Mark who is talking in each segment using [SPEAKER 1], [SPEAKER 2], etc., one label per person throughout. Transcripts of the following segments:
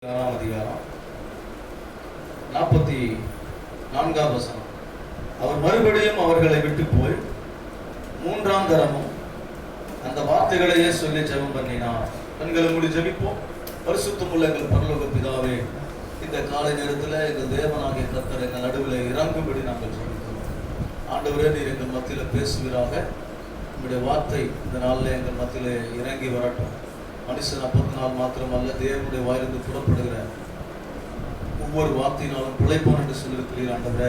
[SPEAKER 1] அதிகாரம் 44 வசனம். அவர் மறுபடியும் அவர்களை விட்டு போய் மூன்றாம் தரமும் அந்த வார்த்தைகளையே சொல்லி ஜெபம் பண்ணினார். கண்களை மூடி ஜெபிப்போம். பரிசுத்தமுள்ள எங்கள் பரலோக பிதாவே, இந்த காலை நேரத்தில் எங்கள் தேவனாகிய கர்த்தர் எங்கள் நடுவில் இறங்கும்படி நாங்கள் ஜெபிக்கிறோம். ஆண்டவரே, நீர் எங்கள் மத்தியில் பேசுவீராக. உங்களுடைய வார்த்தை இந்த நாளில் எங்கள் மத்தியில் இறங்கி வரட்டும். மனுஷன் அப்பத்தினால் மாத்திரமல்ல, தேவனுடைய வாயிலிருந்து புறப்படுகிற ஒவ்வொரு வார்த்தையினாலும் பிழைப்பான் என்று சொல்லியிருக்கிறீர். ஆண்டவரே,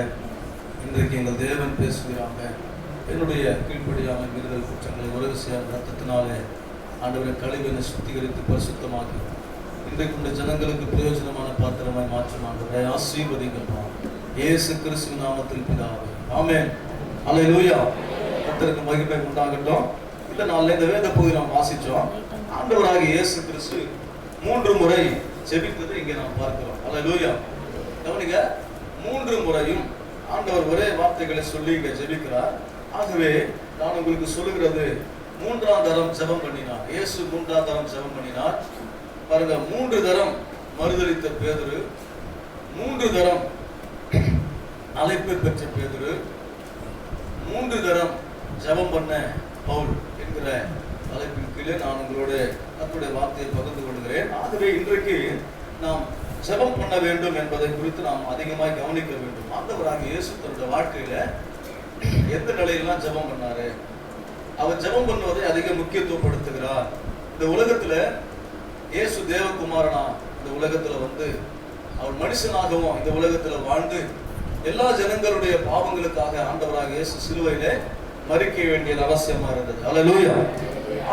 [SPEAKER 1] இன்றைக்கு எங்கள் தேவன் பேசுகிறாங்க. என்னுடைய கீழ்ப்படியான மீறுதல் குற்றங்களை உறவு செய்ய ரத்தத்தினாலே ஆண்டவரை கழிவினை சுத்திகரித்து பரிசுத்தமாக்கி இன்றைக்கு இந்த ஜனங்களுக்கு பிரயோஜனமான பாத்திரமாய் மாற்றும். ஆண்டவரை ஆசீர்வதிங்கப்பா, இயேசு கிறிஸ்துவின் நாமத்தில் பிதாவே, ஆமென். அல்லேலூயா. கர்த்தருக்கு மகிமை உண்டாகட்டும். இந்த நாளில் இந்த வேத பகுதி நாம் வாசிச்சோம். ஆண்டவராகிய இயேசு கிறிஸ்து 3 முறை ஜெபித்ததை இங்கே நாம் பார்க்கிறோம். அல்லேலூயா. கவனிங்க, 3 முறையும் ஆண்டவர் ஒரே வார்த்தைகளை சொல்லி இங்கே ஜெபிக்கிறார். ஆகவே நான் உங்களுக்கு சொல்லுகிறது, 3ஆம் தரம் ஜெபம் பண்ணினார். இயேசு 3ஆம் தரம் ஜெபம் பண்ணினார். பாருங்க, 3 தரம் மறுதலித்த பேதுரு, 3 தரம் அழைப்பு பெற்ற பேதுரு, 3 தரம் ஜெபம் பண்ண பவுல் என்கிற தலைப்பின் கீழே நான் உங்களோட கர்த்தருடைய வார்த்தையை பகிர்ந்து கொள்கிறேன். ஆகவே இன்றைக்கு நாம் ஜெபம் பண்ண வேண்டும் என்பதை குறித்து நாம் அதிகமாக கவனிக்க வேண்டும். ஆண்டவராகிய இயேசு தன்னுடைய வாழ்க்கையில எந்த நிலையெல்லாம் ஜெபம் பண்ணாரு, அவர் ஜெபம் பண்ணுவதை அதிக முக்கியத்துவப்படுத்துகிறார். இந்த உலகத்துல இயேசு தேவகுமாரனா இந்த உலகத்துல வந்து அவர் மனுஷனாகவும் இந்த உலகத்துல வாழ்ந்து எல்லா ஜனங்களுடைய பாவங்களுக்காக ஆண்டவராகிய இயேசு சிலுவையிலே மரிக்க வேண்டியது அவசியமா இருந்தது. அல்லேலூயா.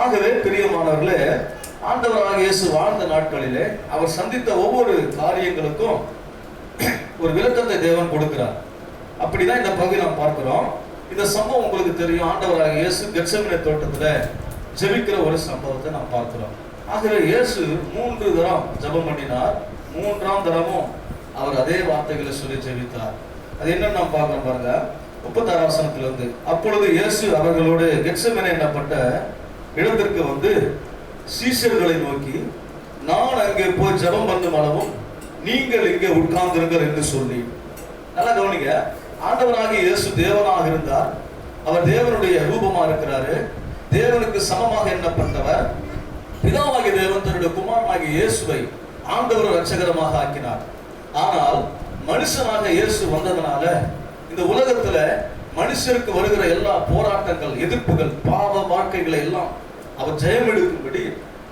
[SPEAKER 1] ஆகவே பிரியமானவர்களே, ஆண்டவராகிய இயேசு வாழ்ந்த நாட்களிலே அவர் சந்தித்த ஒவ்வொரு காரியங்களுக்கும் ஒரு விளக்கத்தை தேவன் கொடுக்கிறார். அப்படிதான் இந்த பகுதி நாம் பார்க்கிறோம். இந்த சம்பவம் உங்களுக்கு தெரியும். ஆண்டவராகிய இயேசு கெத்செமனே தோட்டத்துல ஜெபிக்கிற ஒரு சம்பவத்தை நாம் பார்க்கிறோம். ஆகவே இயேசு 3 தரம் ஜெபம் பண்ணினார். 3ஆம் தரமும் அவர் அதே வார்த்தைகளை சொல்லி ஜெபித்தார். அது என்னன்னு நாம் பார்க்கிறோம். பாருங்க, 36 வசனத்திலிருந்து, அப்பொழுது இயேசு அவர்களோடு கெத்செமனே என்னப்பட்ட இடத்திற்கு வந்து சீஷர்களை நோக்கி, நான் அங்கே போய் ஜெபம் பண்ணும் அளவும் நீங்கள் இங்கே உட்கார்ந்திருங்கள் என்று சொல்லி. நல்லா கவனிங்க, ஆண்டவராகிய இயேசு தேவனாக இருந்தார். அவர் தேவனுடைய ரூபமா இருக்கிறாரு. தேவனுக்கு சமமாக எண்ணப்பட்டவர். பிதாவாகிய தேவன் தன்னுடைய குமாரனாகிய இயேசுவை ஆண்டவர் ரட்சகரமாக ஆக்கினார். ஆனால் மனுஷனாக இயேசு வந்ததனால இந்த உலகத்துல மனுஷருக்கு வருகிற எல்லா போராட்டங்கள், எதிர்ப்புகள், பாவ வாழ்க்கைகளை எல்லாம் அவர் ஜெயம் எடுக்கும்படி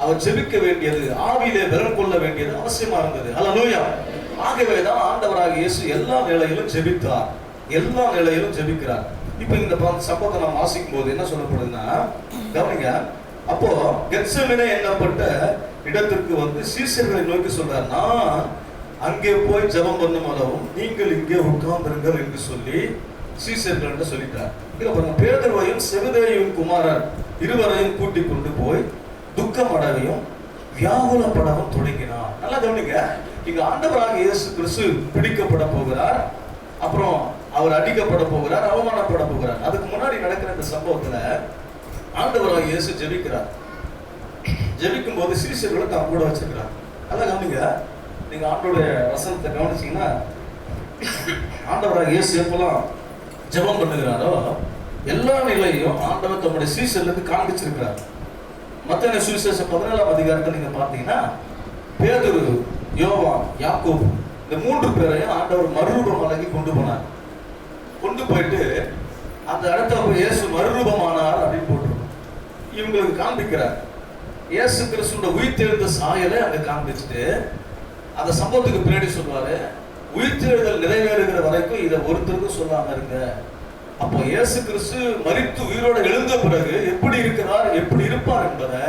[SPEAKER 1] அவர் ஜெபிக்க வேண்டியது, ஆவியிலே விரல் கொள்ள வேண்டியது அவசியமா இருந்தது. அல்லேலூயா. ஆகவேதான் ஆண்டவராகிய இயேசு எல்லா நிலையிலும் ஜெபித்தார், எல்லா நிலையிலும் ஜெபிக்கிறார். இப்ப இந்த சம்பவத்தை நாம் வாசிக்கும் போது என்ன சொல்லப்படுதுன்னா, கவனிங்க, அப்போ கெத்செமனே என்னப்பட்ட இடத்திற்கு வந்து சீஷர்களை நோக்கி சொல்றார், நான் அங்கே போய் ஜெபம் பண்ணும் அளவும் நீங்கள் இங்கே உட்கார்ந்திருங்கள் என்று சொல்லி சீஷர்கள் சொல்லிட்டார். இங்க பாருங்க, பேதுருவையும் செபதேயுவின் குமாரர் இருவரையும் கூட்டிக் கொண்டு போய் துக்கம் அடையும் வியாகுலப்படவும் தொடங்கினார். நல்லா கவனிங்க, இங்க ஆண்டவராகிய இயேசு கிறிஸ்து பிடிக்கப்பட போகிறார், அப்புறம் அவர் அடிக்கப்பட போகிறார், அவமானப்பட போகிறார். அதுக்கு முன்னாடி நடக்கிற இந்த சம்பவத்துல ஆண்டவராகிய இயேசு ஜெபிக்கிறார். ஜெபிக்கும் போது சீஷர்களை தான் கூட வச்சிருக்கிறார். நல்லா கவனிங்க, நீங்க ஆண்டவருடைய வசனத்தை கவனிச்சீங்கன்னா, ஆண்டவராகிய இயேசு எப்பெல்லாம் ஜெபம் பண்ணுகிறாரோ எல்லா நிலையும் ஆண்டவர் தம்முடைய சீஷர்களுக்கு காண்பிச்சிருக்கிறார். மத்தேயு சுவிசேஷம் 17ஆம் அதிகாரத்தை நீங்க பார்த்தீங்கன்னா, பேதுரு, யோவான், யாக்கோபு இந்த 3 பேரையும் ஆண்டவர் மறுரூபம் அழகி கொண்டு போனார். கொண்டு போயிட்டு அந்த இடத்துல போய் இயேசு மறுரூபமானார் அப்படின்னு போட்டிருக்கோம். இவங்களுக்கு காண்பிக்கிறார். இயேசு கிறிஸ்துவோட உயிர்த்தெழுந்த சாயலை அங்க காண்பிச்சுட்டு அந்த சம்பவத்துக்கு பின்னாடி சொல்வாரு, உயிர்த்தெழுதல் நிறைவேறுகிற வரைக்கும் இதை ஒருத்தருக்கும் சொல்லாம இருங்க. அப்போ இயேசு கிறிஸ்து மரித்து உயிரோடு எழுந்த பிறகு எப்படி இருக்கிறார், எப்படி இருப்பார் என்பதை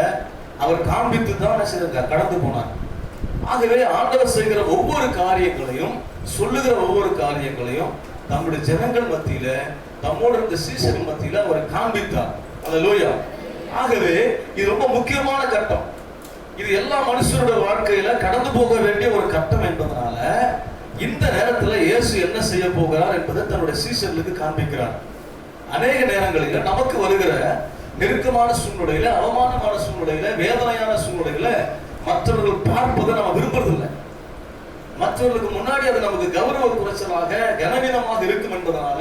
[SPEAKER 1] அவர் காண்பித்து தான் கடந்து போனார். ஆகவே ஆண்டவர் செய்கிற ஒவ்வொரு காரியங்களையும், சொல்லுகிற ஒவ்வொரு காரியங்களையும் நம்முடைய ஜனங்கள் மத்தியில, நம்மோட இருந்த சீஷர்கள் மத்தியில அவர் காண்பித்தார். அல்லேலூயா. ஆகவே இது ரொம்ப முக்கியமான கட்டம். இது எல்லா மனுஷரோட வாழ்க்கையில கடந்து போக வேண்டிய ஒரு கட்டம் என்பதனால இந்த நேரத்துல இயேசு என்ன செய்ய போகிறார் என்பதை தன்னுடைய சீஷர்களுக்கு காண்பிக்கிறார். அநேக நேரங்களில் நமக்கு வருகிற நெருக்கமான சூழ்நிலையில, அவமானமான சூழ்நிலையில, வேதனையான சூழ்நிலையில மற்றவர்கள் பார்ப்பதை நம்ம விரும்புறதில்லை. மற்றவர்களுக்கு முன்னாடி அது நமக்கு கௌரவ குறைச்சலாக கனவீனமாக இருக்கும் என்பதனால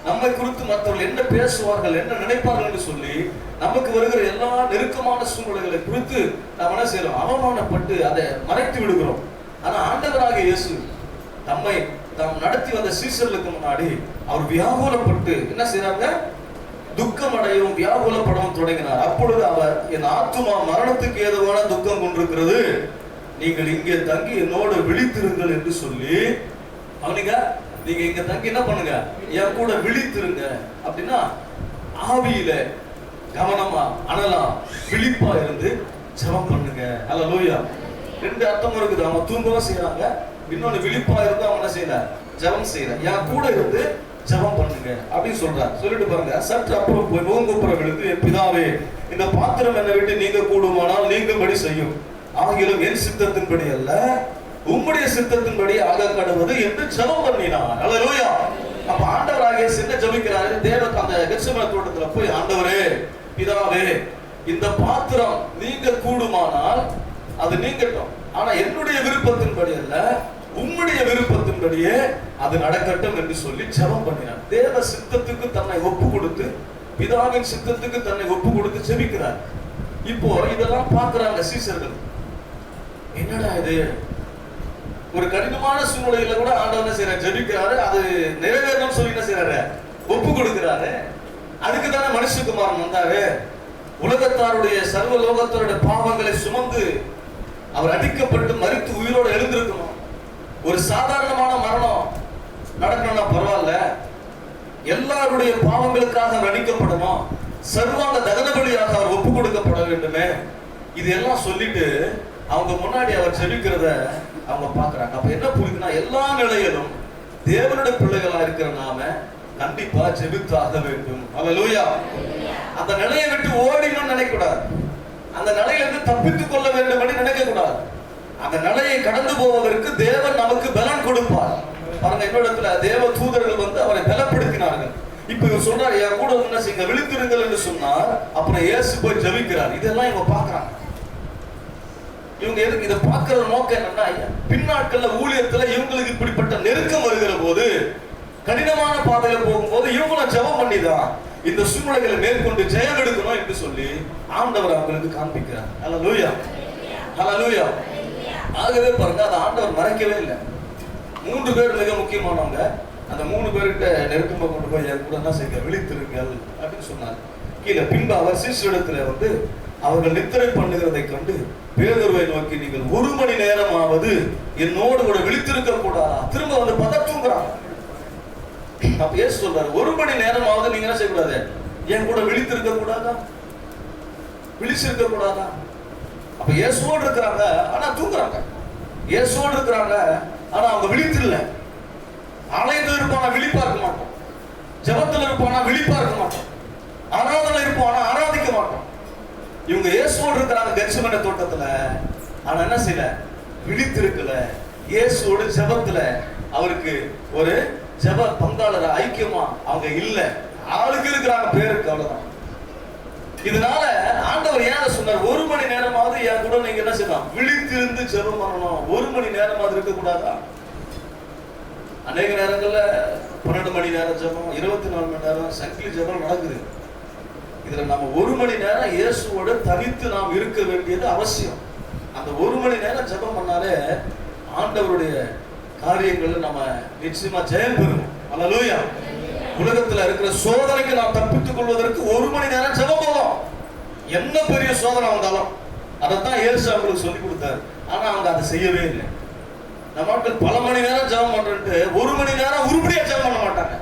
[SPEAKER 1] நம்மை குறித்து மற்றவர்கள் என்ன பேசுவார்கள், என்ன நினைப்பார்கள் என்று சொல்லி நமக்கு வருகிற எல்லா நெருக்கமான சூழ்நிலைகளை குறித்து நாம் என்ன செய்யறோம், அவமானப்பட்டு அதை மறைத்து விடுகிறோம். ஆனா ஆண்டவராகிய இயேசு நம்மை தாம் நடத்தி வந்த சீசர்களுக்கு முன்னாடி அவர் வியாகுலப்பட்டு என்ன செய்யறாங்க, துக்கம் அடையவும் வியாகுலப்படவும் தொடங்கினார். அப்பொழுது அவர், என் ஆத்துமா மரணத்துக்கு ஏதுவான துக்கம் கொண்டிருக்கிறது, நீங்கள் இங்கே தங்கி என்னோடு விழித்திருங்கள் என்று சொல்லி அவனுங்க, நீங்க இங்க தங்கி என்ன பண்ணுங்க, என் கூட விழித்திருங்க. அப்படின்னா ஆவியில கவனமா அனலா விழிப்பா இருந்து ஜெபம் பண்ணுங்க. அல்லேலூயா. ரெண்டு அர்த்தம் இருக்குது. அவங்க தூங்கவும் செய்யறாங்க, இன்னொன்னு விழிப்பா இருந்து அவங்க என்ன செய்யல, ஜெபம் செய்யற. என் கூட இருந்து ஜெபம் பண்ணுங்க அப்படின்னு சொல்றாரு. சொல்லிட்டு பாருங்க, சற்று அப்புறம் போய் முகங்குப்புற விழுந்து, என் பிதாவே, இந்த பாத்திரம் என்னை விட்டு நீங்க கூடுமானால் நீங்கும்படி செய்யும், ஆகிலும் என் சித்தத்தின்படி அல்ல உம்முடைய சித்தத்தின்படி ஆக கடவுது என்று ஜெபம் பண்ணினார். அல்லேலூயா. அப்ப ஆண்டவராகிய என்ன ஜெபிக்கிறாரு, தேவன் அந்த கெத்செமனே தோட்டத்துல போய், ஆண்டவரே, பிதாவே, இந்த பாத்திரம் நீங்க கூடுமானால் அது நீங்கட்டும், ஆனா என்னுடைய விருப்பத்தின்படி அல்ல உம்முடைய விருப்பத்தின்படியே அது நடக்கட்டும் என்று சொல்லி ஜெபம் பண்ணினார். தேவ சித்தத்துக்கு தன்னை ஒப்பு கொடுத்து, பிதாவின் சித்தத்துக்கு தன்னை ஒப்பு கொடுத்து ஜெபிக்கிறார். இப்போ இதெல்லாம் பார்க்கிறாங்க சீசர்கள். என்னடா இது, ஒரு கடினமான சூழ்நிலையில கூட ஆண்டவர் என்ன செய்யறாரு, ஜெபிக்கிறாரு, அது நிறைவேறணும்னு சொல்லி என்ன செய்யறாரு, ஒப்பு கொடுக்கிறாரு. அதுக்கு தானே மனுஷகுமாரன் வந்தாரு. உலகத்தாருடைய சர்வ லோகத்தாருடைய பாவங்களை சுமந்து அவர் அடிக்கப்பட்டு மரித்து உயிரோடு எழுந்திருக்கணும். ஒரு சாதாரணமான மரணம் நடக்கணும்னா பரவாயில்ல, எல்லாருடைய பாவங்களுக்காக அடிக்கப்படணும், சர்வாங்க தகன பலியாக அவர் ஒப்பு கொடுக்கப்பட வேண்டுமே. இது எல்லாம் சொல்லிட்டு அவங்க முன்னாடி அவர் ஜெபிக்கிறத அவங்க பாக்குறாங்க. அப்ப என்ன புரியுதுன்னா, எல்லா நிலையிலும் தேவனுடைய பிள்ளைகளா இருக்கிற நாம கண்டிப்பா ஜெபித்தாக வேண்டும். அல்லேலூயா. அந்த நிலையை விட்டு ஓடினு நினைக்க கூடாது, அந்த நிலையிலிருந்து தப்பித்துக் கொள்ள வேண்டும் என்று நினைக்க கூடாது. அந்த நிலையை கடந்து போவதற்கு தேவன் நமக்கு பலன் கொடுப்பார். பாருங்க, என்னிடத்துல தேவ தூதர்கள் வந்து அவரை பலப்படுத்தினார்கள். இப்ப இவர் சொல்றாரு, என் கூட என்ன செய்யுங்க, விழித்திருங்கள் என்று சொன்னார். அப்புறம் இயேசு போய் ஜெபிக்கிறார். இதெல்லாம் இவங்க பாக்குறாங்க. இவங்க எதுக்கு இதை பார்க்கிற நோக்கம் என்னன்னா, பின்னாட்கள்ல ஊழியத்துல இவங்களுக்கு இப்படிப்பட்ட நெருக்கம் வருகிற போது, கடினமான பாதையில போகும்போது இவங்களும் ஜெபம் பண்ணிதான் இந்த சூழ்நிலைகளை மேற்கொண்டு ஜெயம் எடுக்கணும் என்று சொல்லி ஆண்டவர் அவங்களுக்கு காண்பிக்கிறார். அல்லேலூயா. அல்லேலூயா. ஆகவே பாருங்க, அந்த ஆண்டவர் மறைக்கவே இல்லை. 3 பேர் மிக முக்கியமானவங்க. அந்த 3 பேர்கிட்ட நெருக்கமா கொண்டு போய் என் கூட என்ன செய்ய, விழித்திருங்கள் அப்படின்னு சொன்னார். கீழே பின்பு அவர் சீஷரிடத்துல வந்து அவர்கள் நித்திரை பண்ணுகிறதை கண்டு பேதுருவை நோக்கி, நீங்கள் 1 மணி நேரமாவது என்னோடு கூட விழித்திருக்க கூடாதா? திரும்ப வந்து பதத்தூங்குறாங்க. அப்ப இயேசு சொல்றாரு, 1 மணி நேரமாவது நீங்க என்ன செய்யக்கூடாது, என் கூட விழித்திருக்க கூடாதா, விழிச்சிருக்க கூடாதா? அப்ப இயேசுவோடு இருக்கிறாங்க, ஆனா தூங்குறாங்க. இயேசுவோடு இருக்கிறாங்க, ஆனா அவங்க விழித்து இல்ல. ஆலயத்தில் இருப்பானா விழிப்பா இருக்க மாட்டோம், ஜெபத்தில் இருப்பானா விழிப்பா இருக்க மாட்டோம், ஆராதனை இருப்பானா ஆராதிக்க மாட்டோம். இவங்க இயேசுவோடு இருக்கிறாங்க கெத்செமனே தோட்டத்துல, ஆனா என்ன செய்யல, விழித்திருக்கல. இயேசுவோடு ஜெபத்துல அவருக்கு ஒரு ஜெப பங்காளர் ஐக்கியமா அவங்க இல்ல, ஆளுக்கு இருக்கிறாங்க பேருக்கு, அவ்வளவுதான். இதனால ஆண்டவர் ஏன் சொன்னார், 1 மணி நேரமாவது என் கூட நீங்க என்ன செய்யலாம், விழித்திருந்து ஜெபம் பண்ணணும். 1 மணி நேரமாவது இருக்க கூடாதா? அநேக நேரங்கள்ல 12 மணி நேரம் ஜெபம், 24 மணி நேரம் சங்கிலி ஜெபம் நடக்குது. இதுல நம்ம 1 மணி நேரம் இயேசுவோட தனித்து நாம் இருக்க வேண்டியது அவசியம். அந்த 1 மணி நேரம் ஜெபம் பண்ணாலே ஆண்டவருடைய காரியங்கள் நம்ம நிச்சயமா ஜெயம் பெறுவோம். அல்லேலூயா. உலகத்துல இருக்கிற சோதனைக்கு நாம் தப்பித்துக் கொள்வதற்கு 1 மணி நேரம் ஜெபம் போதும். என்ன பெரிய சோதனை வந்தாலும் அதைத்தான் இயேசு அவங்களுக்கு சொல்லி கொடுத்தாரு. ஆனா அவங்க அதை செய்யவே இல்லை. நம்ம பல மணி நேரம் ஜெபம் பண்றேன்ட்டு 1 மணி நேரம் உருப்படியா ஜெபம் பண்ண மாட்டாங்க.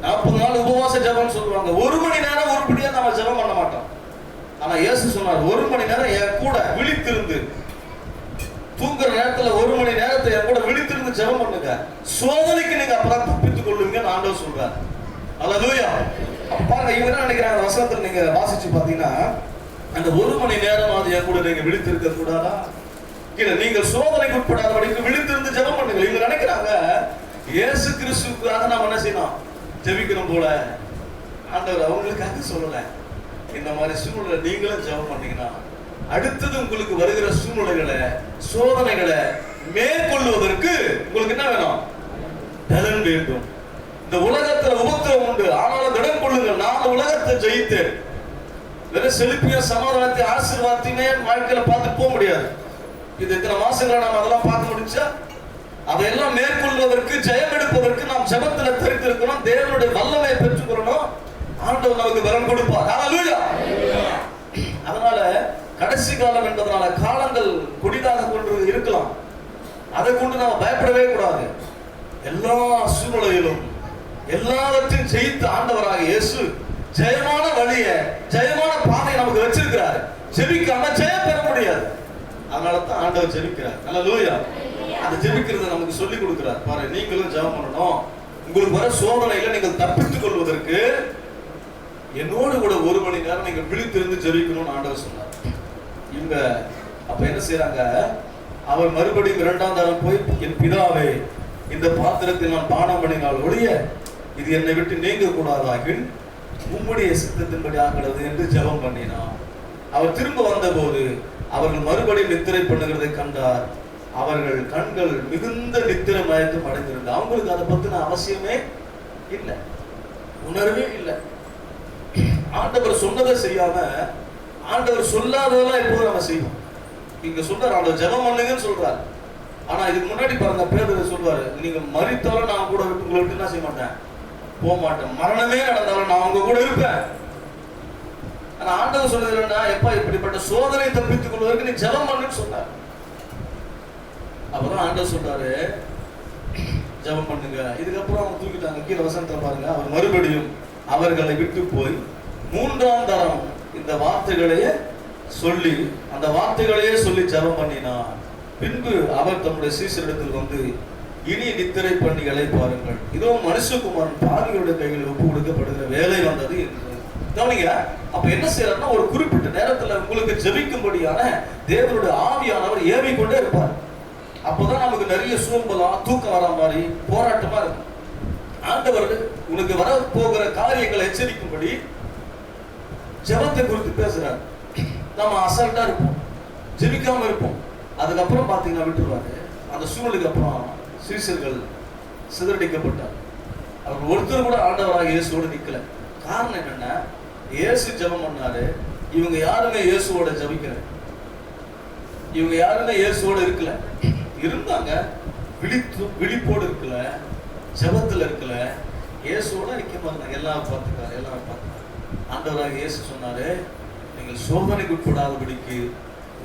[SPEAKER 1] 40 நாள் உபவாச ஜெபம் சொல்லுவாங்க, 1 மணி நேரம் உருப்படியா நம்ம ஜெபம் பண்ண மாட்டோம். ஆனா இயேசு சொன்னார், 1 மணி நேரம் என் கூட விழித்திருந்து, தூங்குற நேரத்துல 1 மணி நேரத்தை என் கூட விழித்திருந்து ஜெபம் பண்ணுங்க, சோதனைக்கு நீங்க அப்புறம் தப்பித்துக் கொள்ளுவீங்கன்னு ஆண்டவர் சொல்றார். அல்லேலூயா. அப்பா இவங்க என்ன நினைக்கிறாங்க, வசனத்துல நீங்க வாசிச்சு பாத்தீங்கன்னா, அந்த 1 மணி நேரமாவது என் கூட நீங்க விழித்திருக்க கூடாதா? இல்ல, நீங்கள் சோதனைக்கு உட்படாதபடிக்கு விழித்திருந்து ஜெபம் பண்ணுங்க. இவங்க நினைக்கிறாங்க இயேசு கிறிஸ்துவுக்காக நாம என்ன செய்யணும், ஜெபிக்கணும் போல. ஆண்டவர் அவங்களுக்காக சொல்லல. இந்த மாதிரி சூழ்நிலை நீங்களும் ஜெபம் பண்ணீங்கன்னா அடுத்தது உங்களுக்கு வருகிற சூழ்நிலைகளை, சோதனைகளை மேற்கொள்வதற்கு உங்களுக்கு என்ன வேணும்? பலன் வேண்டும். இந்த உலகத்துல உபத்திரவம் உண்டு, ஆனாலும் திடம் கொள்ளுங்கள், நான் உலகத்தை ஜெயித்தேன். வெறும் செழிப்பிய சமாதானத்தை ஆசீர்வாதத்தையுமே வாழ்க்கையில பார்த்து போக முடியாது. இது இத்தனை மாசங்களா நாம் அதெல்லாம் பார்க்க முடிச்சா? அதையெல்லாம் மேற்கொள்வதற்கு, ஜெயம் எடுப்பதற்கு நாம் ஜெபத்துல தெரிந்திருக்கணும், தேவனுடைய வல்லமையை பெற்றுக்கொள்ளணும். ஆண்டவர் நமக்கு பலன் கொடுப்பார். ஹல்லேலூயா. அதனால கடைசி காலம் என்பதனால காலங்கள் கொடிதாக கொண்டு இருக்கலாம், அதை கொண்டு நாம் பயப்படவே கூடாது. எல்லா சூழ்நிலையிலும் எல்லாவற்றையும் ஜெயித்து ஆண்டவராக இயேசு ஜெயமான வழிய, ஜெயமான பாதையை நமக்கு வச்சிருக்கிறார். ஜெபிக்காம ஜெயம் பெற முடியாது. அதனால தான் ஆண்டவர் ஜெபிக்கிறார். ஹல்லேலூயா. அந்த ஜெபிக்கிறத நமக்கு சொல்லி கொடுக்கிறார். பாரு, நீங்களும் ஜெபம் பண்ணணும். உங்களுக்கு வர சோதனையில நீங்கள் தப்பித்துக் கொள்வதற்கு என்னோடு கூட 1 மணி நேரம் நீங்கள் விழித்திருந்து ஜெபிக்கணும்னு ஆண்டவர் சொன்னார். இவங்க அப்ப என்ன செய்யறாங்க? அவர் மறுபடியும் 2ஆம் தரம் போய், என் பிதாவே, இந்த பாத்திரத்தை நான் பானம் பண்ணினால் ஒழிய இது என்னை விட்டு நீங்க கூடாதாகில் உம்முடைய சித்தத்தின்படி ஆகிறது என்று ஜெபம் பண்ணினார். அவர் திரும்ப வந்த போது அவர்கள் மறுபடியும் நித்திரை பண்ணுகிறதை கண்டார். அவர்கள் கண்கள் மிகுந்த நித்திரை மயக்கம் அடைந்திருந்தார். அவங்களுக்கு அதை பத்தின அவசியமே இல்லை, உணர்வே இல்லை. ஆண்டவர் சொன்னதை செய்யாம ஆண்டவர் சொல்லாததெல்லாம் எப்போது நம்ம செய்வோம். இங்க சொல்றாரு, ஆண்டவர் ஜெபம் பண்ணுங்கன்னு சொல்றாரு. ஆனா இதுக்கு முன்னாடி பாருங்க, பேதுரு சொல்வாரு, நீங்க மரித்தாலும் நான் கூட உங்களை விட்டு என்ன செய்ய மாட்டேன், போக மாட்டேன். மரணமே நடந்தாலும் நான் உங்க கூட இருப்பேன். ஆனா ஆண்டவர் சொல்றது என்னன்னா, எப்ப இப்படிப்பட்ட சோதனை தப்பித்துக் கொள்வதற்கு நீ ஜெபம் பண்ணுன்னு சொன்னார். அப்பதான் ஆண்டவர் சொல்றாரு, ஜெபம் பண்ணுங்க. இதுக்கப்புறம் அவங்க தூக்கிட்டாங்க. கீழே வசனத்தை பாருங்க, அவர் மறுபடியும் அவர்களை விட்டு போய் 3ஆம் தரம் இந்த வார்த்தைகளையே சொல்லி, அந்த வார்த்தைகளையே சொல்லி ஜெபம் பண்ணினார். பின்பு அவர் தம்முடைய சீசரிடத்தில் வந்து, இனி நித்திரை பண்ணி இளைப்பாருங்கள், இதோ மனுஷகுமாரன் பாவிகளுடைய கைகளில் ஒப்பு கொடுக்கப்படுகிற வேலை வந்தது என்று. கவனிங்க, அப்ப என்ன செய்யறாருன்னா, ஒரு குறிப்பிட்ட நேரத்துல உங்களுக்கு ஜெபிக்கும்படியான தேவனுடைய ஆவியானவர் ஏவிக்கொண்டே இருப்பார். அப்பதான் நமக்கு நிறைய சோம்பலாம், தூக்கம் வர மாதிரி போராட்டமா இருக்கும். ஆண்டவர் உனக்கு வர போகிற காரியங்களை எச்சரிக்கும்படி ஜெபத்தை குறித்து பேசுறாரு. நம்ம அசால்ட்டா இருப்போம், ஜெபிக்காம இருப்போம். அதுக்கப்புறம் பாத்தீங்கன்னா விட்டுருவாரு. அந்த சூழ்நிலைக்கு அப்புறம் சீசர்கள் சிதறடிக்கப்பட்டார். அவர் ஒருத்தர் கூட ஆண்டவராக இயேசுவோட நிக்கல. காரணம் என்னன்னா, இயேசு ஜெபம் பண்ணாரு, இவங்க யாருமே இயேசுவோட ஜெபிக்கல, இவங்க யாருமே இயேசுவோட இருக்கல. இருந்தாங்க, விழிப்போடு இருக்கல, ஜெபத்துல இருக்கல, இயேசுவோட நிக்க மாட்டாங்க. எல்லாம் பார்த்துக்காரு, எல்லாம் பார்த்துக்காரு. ஆண்டவராக இயேசு சொன்னாரு, நீங்கள் சோதனைக்கு உட்படாதபடிக்கு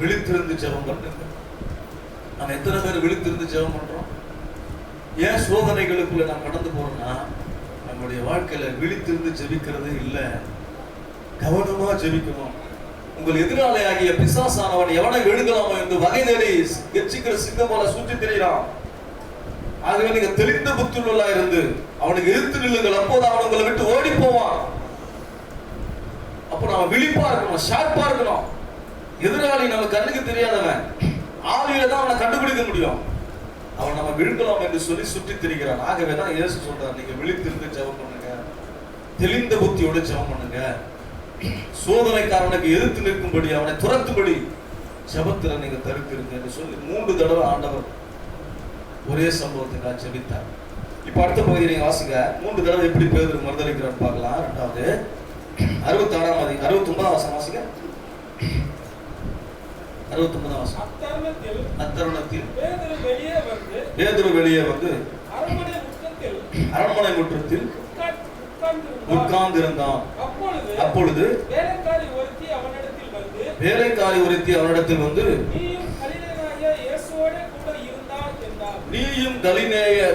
[SPEAKER 1] விழித்திருந்து ஜெபம் பண்ணுங்க. நம்ம எத்தனை பேர் விழித்திருந்து ஜெபம் பண்றோம்? ஏன் சோதனைகளுக்குள்ள நாம் கடந்து போறோம்னா, நம்முடைய வாழ்க்கையில விழித்திருந்து ஜெபிக்கிறது இல்லை. கவனமா ஜெபிக்கணும். உங்கள் எதிராளியாகிய பிசாசானவன் எவனை விழுங்கலாமோ என்று வகை தேடி எச்சிக்கிற சிங்கம் போல சுற்றி திரிகிறான். ஆகவே நீங்க தெளிந்த புத்தியுள்ளா இருந்து அவனுக்கு எதிர்த்து நில்லுங்கள், அப்போது அவன் உங்களை விட்டு ஓடி போவான். அப்ப நம்ம விழிப்பா இருக்கணும், ஷார்ப்பா இருக்கணும். எதிராளி நம்ம கண்ணுக்கு தெரியாதவன், ஆவியில தான் அவனை கண்டுபிடிக்க முடியும். அவன் நம்ம விழுங்கலாம் என்று சொல்லி சுற்றி திரிகிறான். ஆகவேதான் இயேசு சொல்றார், நீங்க விழித்திருந்து ஜெபம் பண்ணுங்க, தெளிந்த புத்தியோடு ஜெபம் பண்ணுங்க. சோதனைக்காரனுக்கு எதிர்த்து நிற்கும்படி, அவனை துரத்தும்படி ஜெபத்துல நீங்க தரித்திருங்க என்று சொல்லி 3 தடவை ஆண்டவர் ஒரே சம்பவத்துக்காக ஜெபித்தார். இப்ப அடுத்த பகுதியை நீங்க வாசிங்க. 3 தடவை எப்படி பேதுரு மறுதலிக்கிறான்னு பார்க்கலாம். 2வது 69ஆம் வசனம் வாசிங்க. 69ஆம் வசனம். அத்தருணத்தில் பேதுரு வெளியே வந்து அரண்மனை முற்றத்தில் உட்கார்ந்திருந்தான். அப்பொழுது வேலைக்காரி ஒருத்தி அவனிடத்தில் வந்து, நீயும்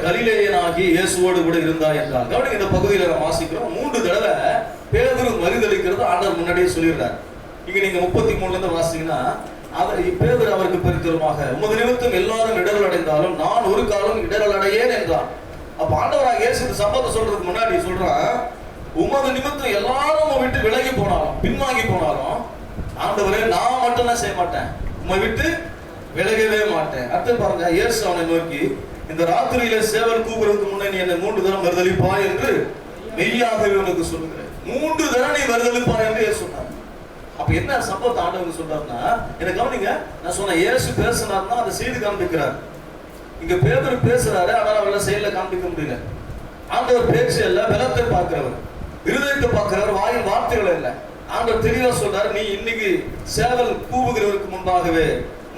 [SPEAKER 1] கலிலேயனாகி இயேசுவோடு கூட இருந்தாய் என்றார். கவனிங்க, இந்த பகுதியில் நம்ம வாசிக்கிறோம், 3 தடவை பேதுரு மறுதலிக்கிறது ஆண்டவர் முன்னாடியே சொல்லிடுறார். இங்க நீங்க 33ல இருந்து வாசிங்கன்னா, பேதுரு அவருக்கு பெருத்தருமாக, உமது நிமித்தம் எல்லாரும் இடரல் அடைந்தாலும் நான் ஒரு காலம் இடரல் அடையேன் என்றான். அப்ப ஆண்டவராக இயேசு இந்த சம்பவத்தை சொல்றதுக்கு முன்னாடி சொல்றான், உமது நிமித்தம் எல்லாரும் விட்டு விலகி போனாலும், பின்வாங்கி போனாலும், ஆண்டவரே நான் மட்டும் தான் செய்ய மாட்டேன், உம்மை விட்டு விலகவே மாட்டேன். அடுத்து பாருங்க, இயேசு அவனை நோக்கி, இந்த ராத்திரியில சேவல் கூப்பிடுறதுக்கு முன்னே நீ என்னை 3 தரம் மறுதலிப்பாய் என்று மெய்யாகவே உனக்கு சொல்லுகிறேன். 3 தரம் நீ மறுதலிப்பாய் என்று இயேசு சொன்னார். அப்ப என்ன சம்பவத்தை ஆண்டவர் சொல்றாருன்னா, எனக்கு கவனிங்க, நான் சொன்ன இயேசு பேசினார்னா அதை செய்து காண்பிக்கிறார். இங்க பேதுரு பேசுறாரு, ஆனால் அவரை செயல காண்பிக்க முடியல. ஆண்டவர் பேச்சு இல்ல, பலத்தை பார்க்கிறவர், இருதயத்தை பார்க்கிறவர், வாயின் வார்த்தைகள் இல்ல. ஆண்டவர் தெளிவா சொல்றாரு, நீ இன்னைக்கு சேவல் கூவுகிறவருக்கு முன்பாகவே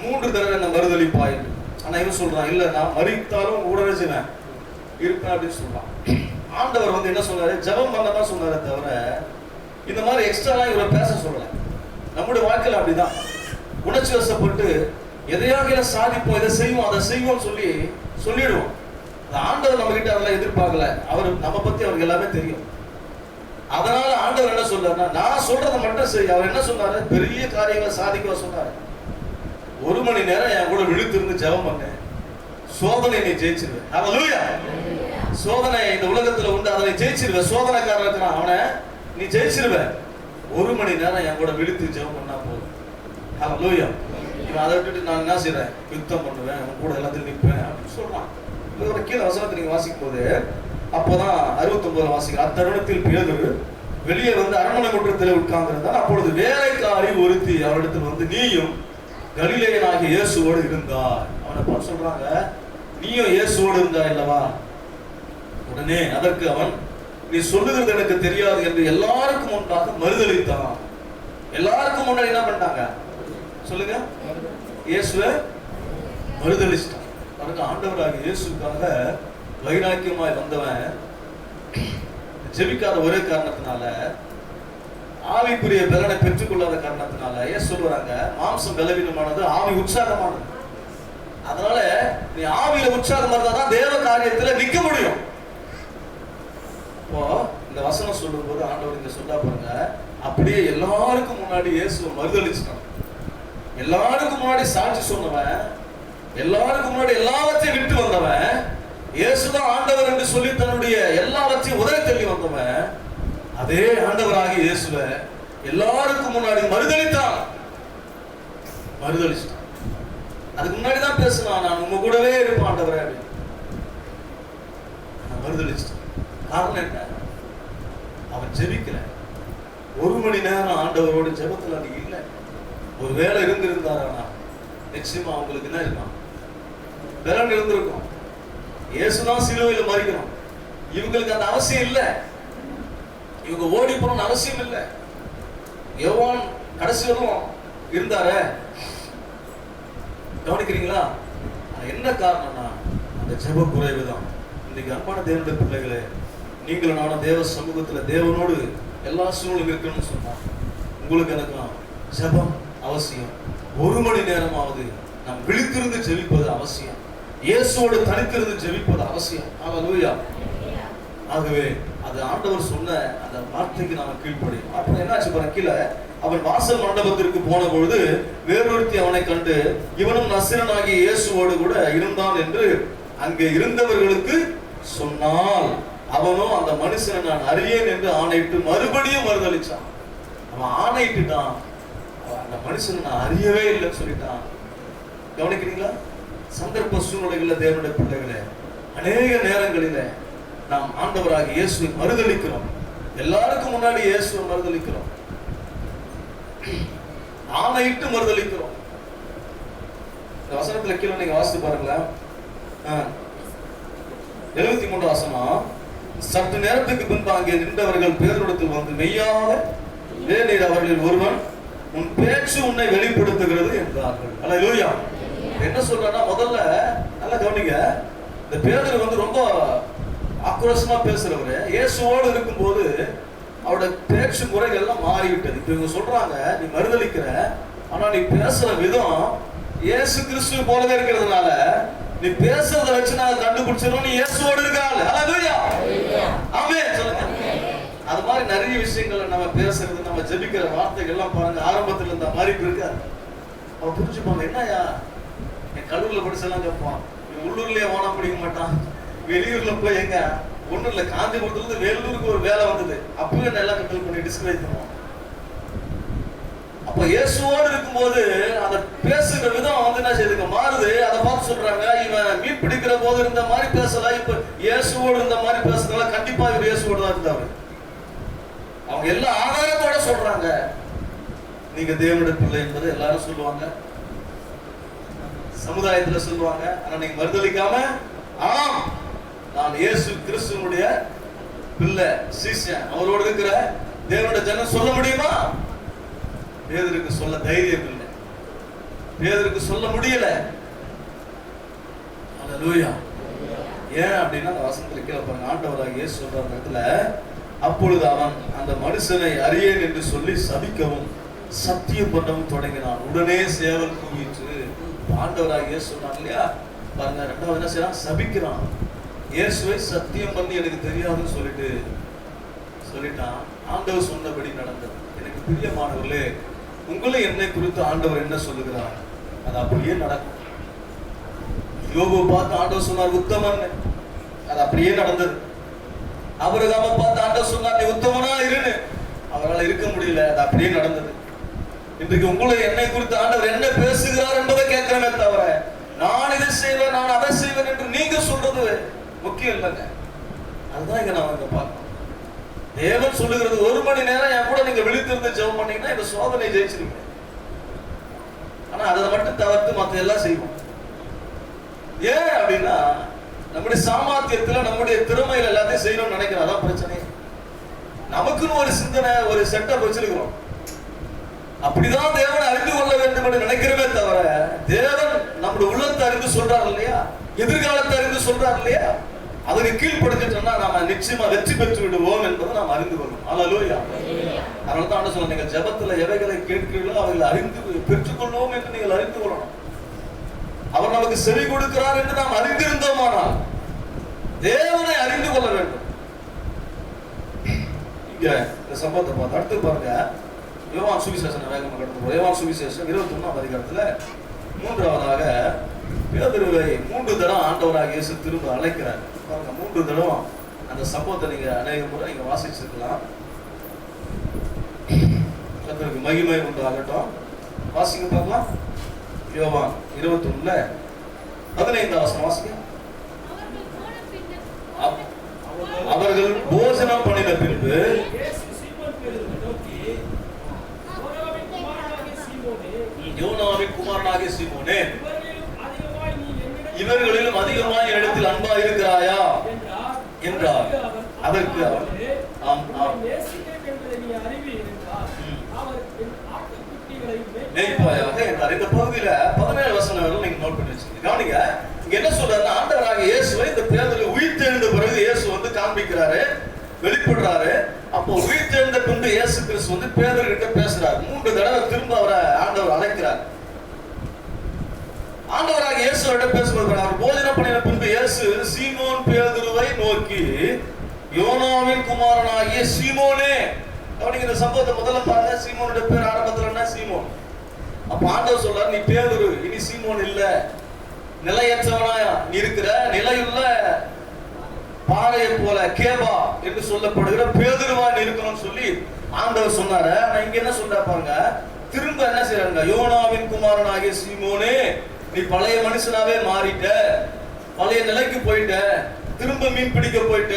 [SPEAKER 1] 3 தடவை என்ன மறுதலிப்பாய். ஆனா இவன் சொல்றான், இல்ல நான் மறித்தாலும் உடனே செய்வேன் இருப்பேன் அப்படின்னு சொல்றான். ஆண்டவர் வந்து என்ன சொன்னாரு, ஜெபம் பண்ணதான் சொன்னாரே தவிர இந்த மாதிரி எக்ஸ்ட்ராலாம் இவரை பேச சொல்லல. நம்முடைய வாழ்க்கையில் அப்படிதான், உணர்ச்சி வசப்பட்டு எதையாக சாதிப்போம், இதை செய்வோம், அதை செய்வோம் சொல்லிடுவோம். ஆண்டவர் நம்ம கிட்ட அதெல்லாம் எதிர்பார்க்கல. அவர் நம்ம பத்தி அவருக்கு எல்லாமே தெரியும். அதனால ஆண்டவர் என்ன சொல்றாருன்னா, நான் சொல்றதை மட்டும் சரி. அவர் என்ன சொன்னாரு, பெரிய காரியங்களை சாதிக்க சொன்னாரு. 1 மணி நேரம் என் கூட விழித்திருந்து ஜெபம் பண்ண, சோதனை நீ ஜெயிச்சிருவ. ஹல்லேலூயா. சோதனை இந்த உலகத்துல உண்டு, அதை ஜெயிச்சிருவ. சோதனைக்காரன் இருக்கிறான், அவனை நீ ஜெயிச்சிருவ. 1 மணி நேரம் என் கூட விழித்து ஜெபம் பண்ணா போதும். ஹல்லேலூயா. இவன் அதை விட்டுட்டு நான் என்ன செய்றேன், யுத்தம் பண்ணுவேன், அவன் கூட எல்லாத்தையும் நிற்பேன் அப்படின்னு சொல்றான். இதோட கீழே வசனத்தை நீங்க வாசிக்கும் போது அப்போதான் 69 வாசிக்கிறேன். அத்தருணத்தில் பேதுரு வெளியே வந்து அரண்மனை முற்றத்தில் உட்கார்ந்திருந்தான். அப்பொழுது வேலைக்காரி ஒருத்தி அவரிடத்தில் வந்து, நீயும் கலிலேயனாகிய இயேசுவோடு இருந்தார். அவனை பார்த்து சொல்றாங்க, நீயும் இயேசுவோடு இருந்தா இல்லவா? உடனே அதற்கு அவன், நீ சொல்லுகிறது எனக்கு தெரியாது என்று எல்லாருக்கும் முன்பாக மறுதலித்தான். எல்லாருக்கும் முன்னாடி என்ன பண்ணிட்டாங்க சொல்லுங்க, இயேசுவை மறுதலிச்சிட்டான். பாருங்க, ஆண்டவராகிய இயேசுக்காக வைராக்கியமாய் வந்தவன் ஜெபிக்காத ஒரே காரணத்தினால, ஆவிக்குரிய பலனை பெற்றுக்கொள்ளாத காரணத்தினால ஏன் சொல்லுறாங்க, மாம்சம் பலவீனமானது, ஆவி உற்சாகமானது. அதனால நீ ஆவியில உற்சாகம் இருந்தாதான் தேவ காரியத்துல நிக்க முடியும். இப்போ இந்த வசனம் சொல்லும் போது ஆண்டவர் இங்க சொல்ல பாருங்க, அப்படியே எல்லாருக்கும் முன்னாடி இயேசுவை மறுதலிச்சிட்டான். எல்லாருக்கும் முன்னாடி சாட்சி சொன்னவன், எல்லாருக்கும் முன்னாடி எல்லாவற்றையும் விட்டு வந்தவன், இயேசுதான் ஆண்டவர் என்று சொல்லி தன்னுடைய எல்லாவற்றையும் உதவி தள்ளி வந்தவன், அதே ஆண்டவராகிய இயேசுவை எல்லாருக்கும் முன்னாடி மறுதலித்தான். அதுக்கு முன்னாடி தான் பேசினான், நான் உங்க கூடவே இருப்பேன் ஆண்டவரே அப்படின்னு. மறுதலிச்சிட்டான். காரணம் என்ன? அவன் ஜெபிக்கல. 1 மணி நேரம் ஆண்டவரோட ஜெபத்துல அது இல்லை. ஒரு வேலை இருந்திருந்தாரா நிச்சயமா அவங்களுக்கு என்ன இருக்கான், பலன் இருந்திருக்கும். இயேசுதான் சிலுவையில் மறிக்கணும், இவங்களுக்கு அந்த அவசியம் இல்லை. இவங்க ஓடி போகணும்னு அவசியம் இல்லை. யோவான் கடைசி வரையும் இருந்தாரே, கவனிக்கிறீங்களா? என்ன காரணம்னா அந்த ஜெப குறைவு தான். இன்னைக்கு அன்பான தேவனுடைய பிள்ளைகளே, நீங்களும் நானும் தேவ சமூகத்துல தேவனோடு எல்லா சூழலும் இருக்கணும்னு சொன்னா, உங்களுக்கு எனக்கும் ஜெபம் அவசியம். 1 மணி நேரமாவது நாம் விழித்திருந்து ஜெபிப்பது அவசியம். இயேசுவோடு தனித்திருந்து ஜெபிப்பது அவசியம். ஹல்லேலூயா. ஆகவே அது ஆண்டவர் சொன்ன அந்த வார்த்தைக்கு நாம கீழ்ப்படியும். அப்புறம் என்னாச்சு பாருங்க, கீழே அவன் வாசல் மண்டபத்திற்கு போன பொழுது வேறொருத்தி அவனை கண்டு, இவனும் நசரேயனாகிய இயேசுவோடு கூட இருந்தான் என்று அங்கே இருந்தவர்களுக்கு சொன்னால், அவனும் அந்த மனுஷனை நான் அறியேன் என்று ஆணையிட்டு மறுபடியும் மறுதலிச்சான். அவன் ஆணையிட்டுட்டான், அந்த மனுஷனை நான் அறியவே இல்லைன்னு சொல்லிட்டான். கவனிக்கிறீங்களா? சந்தர்ப்ப சூழ்நிலைகள்ல தேவனுடைய பிள்ளைகளே, அநேக நேரங்களில நாம் ஆண்டவராக இயேசுவை மறுதலிக்கிறோம். எல்லாருக்கும் முன்னாடி இயேசுவை மறுதலிக்கிறோம், ஆணையிட்டு மறுதலிக்கிறோம். இந்த வசனத்துல கீழே நீங்க வாசித்து பாருங்களேன். 73 வசனம். சற்று நேரத்துக்கு பின்பு அங்கே நின்றவர்கள் பேதுருவிடத்தில் வந்து, மெய்யாகவே நீர் அவர்களில் ஒருவன், உன் பேச்சு உன்னை வெளிப்படுத்துகிறது என்றார்கள். அல்லேலூயா. என்ன சொல்றேன்னா, முதல்ல நல்லா கவனிங்க, இந்த பேதுரு வந்து ரொம்ப ஆக்ரோஷமா பேசுறவரு. இயேசுவோடு இருக்கும்போது அவருடைய பேச்சு முறைகள் எல்லாம் மாறிவிட்டது. இப்ப இவங்க சொல்றாங்க, நீ மறுதலிக்கிற, ஆனா நீ பேசுற விதம் இயேசு கிறிஸ்துவை போலவே இருக்கிறதுனால நீ பேசுறத வச்சு நான் கண்டுபிடிச்சிடும், நீ இயேசுவோடு இருக்காள். அல்லேலூயா. ஆமென் சொல்லுங்க. அது மாதிரி நிறைய விஷயங்களை நம்ம பேசுறது, நம்ம ஜெபிக்கிற வார்த்தைகள் எல்லாம் பாருங்க, ஆரம்பத்துல இந்த மாதிரி இருக்காது. அவன் புரிஞ்சுப்பாங்க, என்னையா என் கல்லூரில் படிச்செல்லாம் கேட்பான், உள்ளூர்லயே ஓனா பிடிக்க மாட்டான், வெளியூர்ல போய் எங்க ஒன்றும் இல்லை, காஞ்சிபுரத்துல இருந்து வேலூருக்கு ஒரு வேலை வந்தது, அப்பவே நல்லா கட்டல் பண்ணி டிஸ்கரேஜ் பண்ணுவான். அப்ப இயேசுவோடு இருக்கும்போது அந்த பேசுகிற விதம் வந்து என்ன செய்யுதுங்க, மாறுது. அதை பார்த்து சொல்றாங்க, இவன் மீன் பிடிக்கிற போது இருந்த மாதிரி பேசல, இப்ப இயேசுவோடு இருந்த மாதிரி பேசுறதுனால கண்டிப்பா இவர் இயேசுவோடு தான் இருந்தாரு. அவங்க எல்லா ஆதாரத்தோட சொல்றாங்க, நீங்க தேவனுடைய பிள்ளை என்பதை எல்லாரும் சொல்லுவாங்க, சமுதாயத்துல சொல்லுவாங்க. ஆனா நீங்க மறுதலிக்காம ஆம் நான் இயேசு கிறிஸ்துவனுடைய பிள்ளை, சீசன், அவரோடு இருக்கிற தேவனுடைய ஜனம் சொல்ல முடியுமா? பேதுருக்கு சொல்ல தைரியம் இல்லை, பேதுருக்கு சொல்ல முடியல. அல்லேலூயா. ஏன் அப்படின்னா அந்த வசனத்துல கீழே பாருங்க, ஆண்டவராகிய இயேசு சொல்ற இடத்துல, அப்பொழுது அவன் அந்த மனுஷனை அறியேன் என்று சொல்லி சபிக்கவும் சத்தியம் பண்ணவும் தொடங்கினான். உடனே சேவல் கூவிற்று. ஆண்டவராகிய இயேசு சொன்னார் இல்லையா, பாருங்க, ரெண்டாவது என்ன செய்யறான்? சபிக்கிறான். இயேசுவை சத்தியம் பண்ணி எனக்கு தெரியாதுன்னு சொல்லிட்டான். ஆண்டவர் சொன்னபடி நடந்தது. எனக்கு பிரியமானவர்களே, உங்களை என்னை குறித்து ஆண்டவர் என்ன சொல்லுகிறார், அது அப்படியே நடக்கும். யோபு பார்த்து ஆண்டவர் சொன்னார் உத்தமன், அது அப்படியே நடந்தது. ஆபிரகாமை பார்த்து ஆண்டவர் சொன்னார் நீ உத்தமனா இருன்னு, அவரால் இருக்க முடியல, அது அப்படியே நடந்தது. இன்றைக்கு உங்களை என்னை குறித்து ஆண்டவர் என்ன பேசுகிறார் என்பதை கேட்கிறமே தவிர நான் இதை செய்வேன் நான் அதை செய்வேன் என்று நீங்க சொல்றது முக்கியம் இல்லைங்க. அதுதான் இங்க நான் இங்க பார்க்கணும். தேவன் சொல்லுகிறது, ஒரு மணி நேரம் என் கூட நீங்க விழித்திருந்து ஜெபம் பண்ணீங்கன்னா இந்த சோதனை ஜெயிச்சிருக்கீங்க. ஆனா அதை மட்டும் தவிர்த்து மற்ற எல்லாம் செய்வோம். ஏன் அப்படின்னா நம்முடைய சாமர்த்தியத்துல நம்முடைய திறமையில எல்லாத்தையும் செய்யணும்னு நினைக்கிறோம். அதான் பிரச்சனை. நமக்குன்னு ஒரு சிந்தனை, ஒரு செட்டப் வச்சிருக்கிறோம். அப்படிதான் தேவனை அறிந்து கொள்ள வேண்டும் என்று நினைக்கிறவே தவிர தேவன் நம்முடைய உள்ளத்தை அறிந்து சொல்றாரு இல்லையா, எதிர்காலத்தை அறிந்து சொல்றாரு இல்லையா, அதுக்கு கீழ்படுத்திட்டோம்னா நாம நிச்சயமா வெற்றி பெற்று விடுவோம் என்பதை நாம் அறிந்து கொள்ளும். அல்லேலூயா. அதனால தான் ஆண்டவர் சொன்னார், நீங்கள் ஜெபத்துல எவைகளை கேட்கிறீர்களோ அவைகளை அறிந்து பெற்றுக்கொள்வோம் என்று நீங்கள் அறிந்து கொள்ளணும். அவர் நமக்கு செவி கொடுக்கிறார் என்று நாம் அறிந்திருந்தோமானால் தேவனை அறிந்து கொள்ள வேண்டும். இங்க இந்த சம்பவத்தை பார்த்து அடுத்து பாருங்க, யோவான் சுவிசேஷம் வேகமாக கடந்து போறோம். யோவான் சுவிசேஷம் 21ஆம் அதிகாரத்துல 3ஆவதாக பேதுருவை 3 தடவை ஆண்டவராகிய இயேசு திரும்ப அழைக்கிறார். பாருங்க, 3 தடவை அந்த சம்பவத்தை நீங்க அநேக முறை நீங்க வாசிச்சிருக்கலாம். கர்த்தருக்கு மகிமை உண்டாகட்டும். வாசிங்க பார்க்கலாம். யோவான் 21ல 15ஆம் வசனம் வாசிங்க. அவர்கள் போஜனம் பண்ணின பின்பு யோனாவின் குமாரனாகிய சீமோனே, இவர்களிலும் அதிகமாய் என்னிடத்தில் அன்பா இருக்கிறாயா என்றார். அதற்கு அவர் மேய்ப்பாயாக என்றார். இந்த பகுதியில 17 வசனம் நீங்க நோட் பண்ணி வச்சுக்கீங்க. கவனிங்க, இங்க என்ன சொல்றாருன்னா ஆண்டவராகிய இயேசுவை இந்த பேதுரு உயிர்த்தெழுந்த பிறகு இயேசு வந்து காண்பிக்கிறாரு, வெளிப்படுறாரு. அப்போ உயிர்த்தெழுந்த பின்பு இயேசு கிறிஸ்து வந்து பேதுரு கிட்ட பேசுறாரு. 3 தடவை திரும்ப அவரை ஆண்டவர் அழைக்கிறார். ஆண்டவராகிய இயேசுவோட பேசும்போது அவர் போஜனம் பண்ணின பின்பு இயேசு சீமோன் பேதுருவை நோக்கி, யோனாவின் குமாரனாகிய சீமோனே. அப்படிங்கிற சம்பவத்தை முதல்ல பாருங்க. சீமோனுடைய பேர் ஆரம்பத்துல என்ன? சீமோன். அப்ப ஆண்டவர் சொல்றாரு, நீ பேதுரு, இனி சீமோன் இல்ல, நிலையற்றவனா நீ இருக்கிற, நிலையுள்ள பாறையை போல கேபா என்று சொல்லப்படுகிற பேதுருவா நீ இருக்கணும்னு சொல்லி ஆண்டவர் சொன்னாரு. ஆனா இங்க என்ன சொல்ற பாருங்க, திரும்ப என்ன செய்யறாங்க, யோனாவின் குமாரனாகிய சீமோனே, நீ பழைய மனுஷனாவே மாறிட்ட, பழைய நிலைக்கு போயிட்ட, திரும்ப மீன் பிடிக்க போயிட்ட,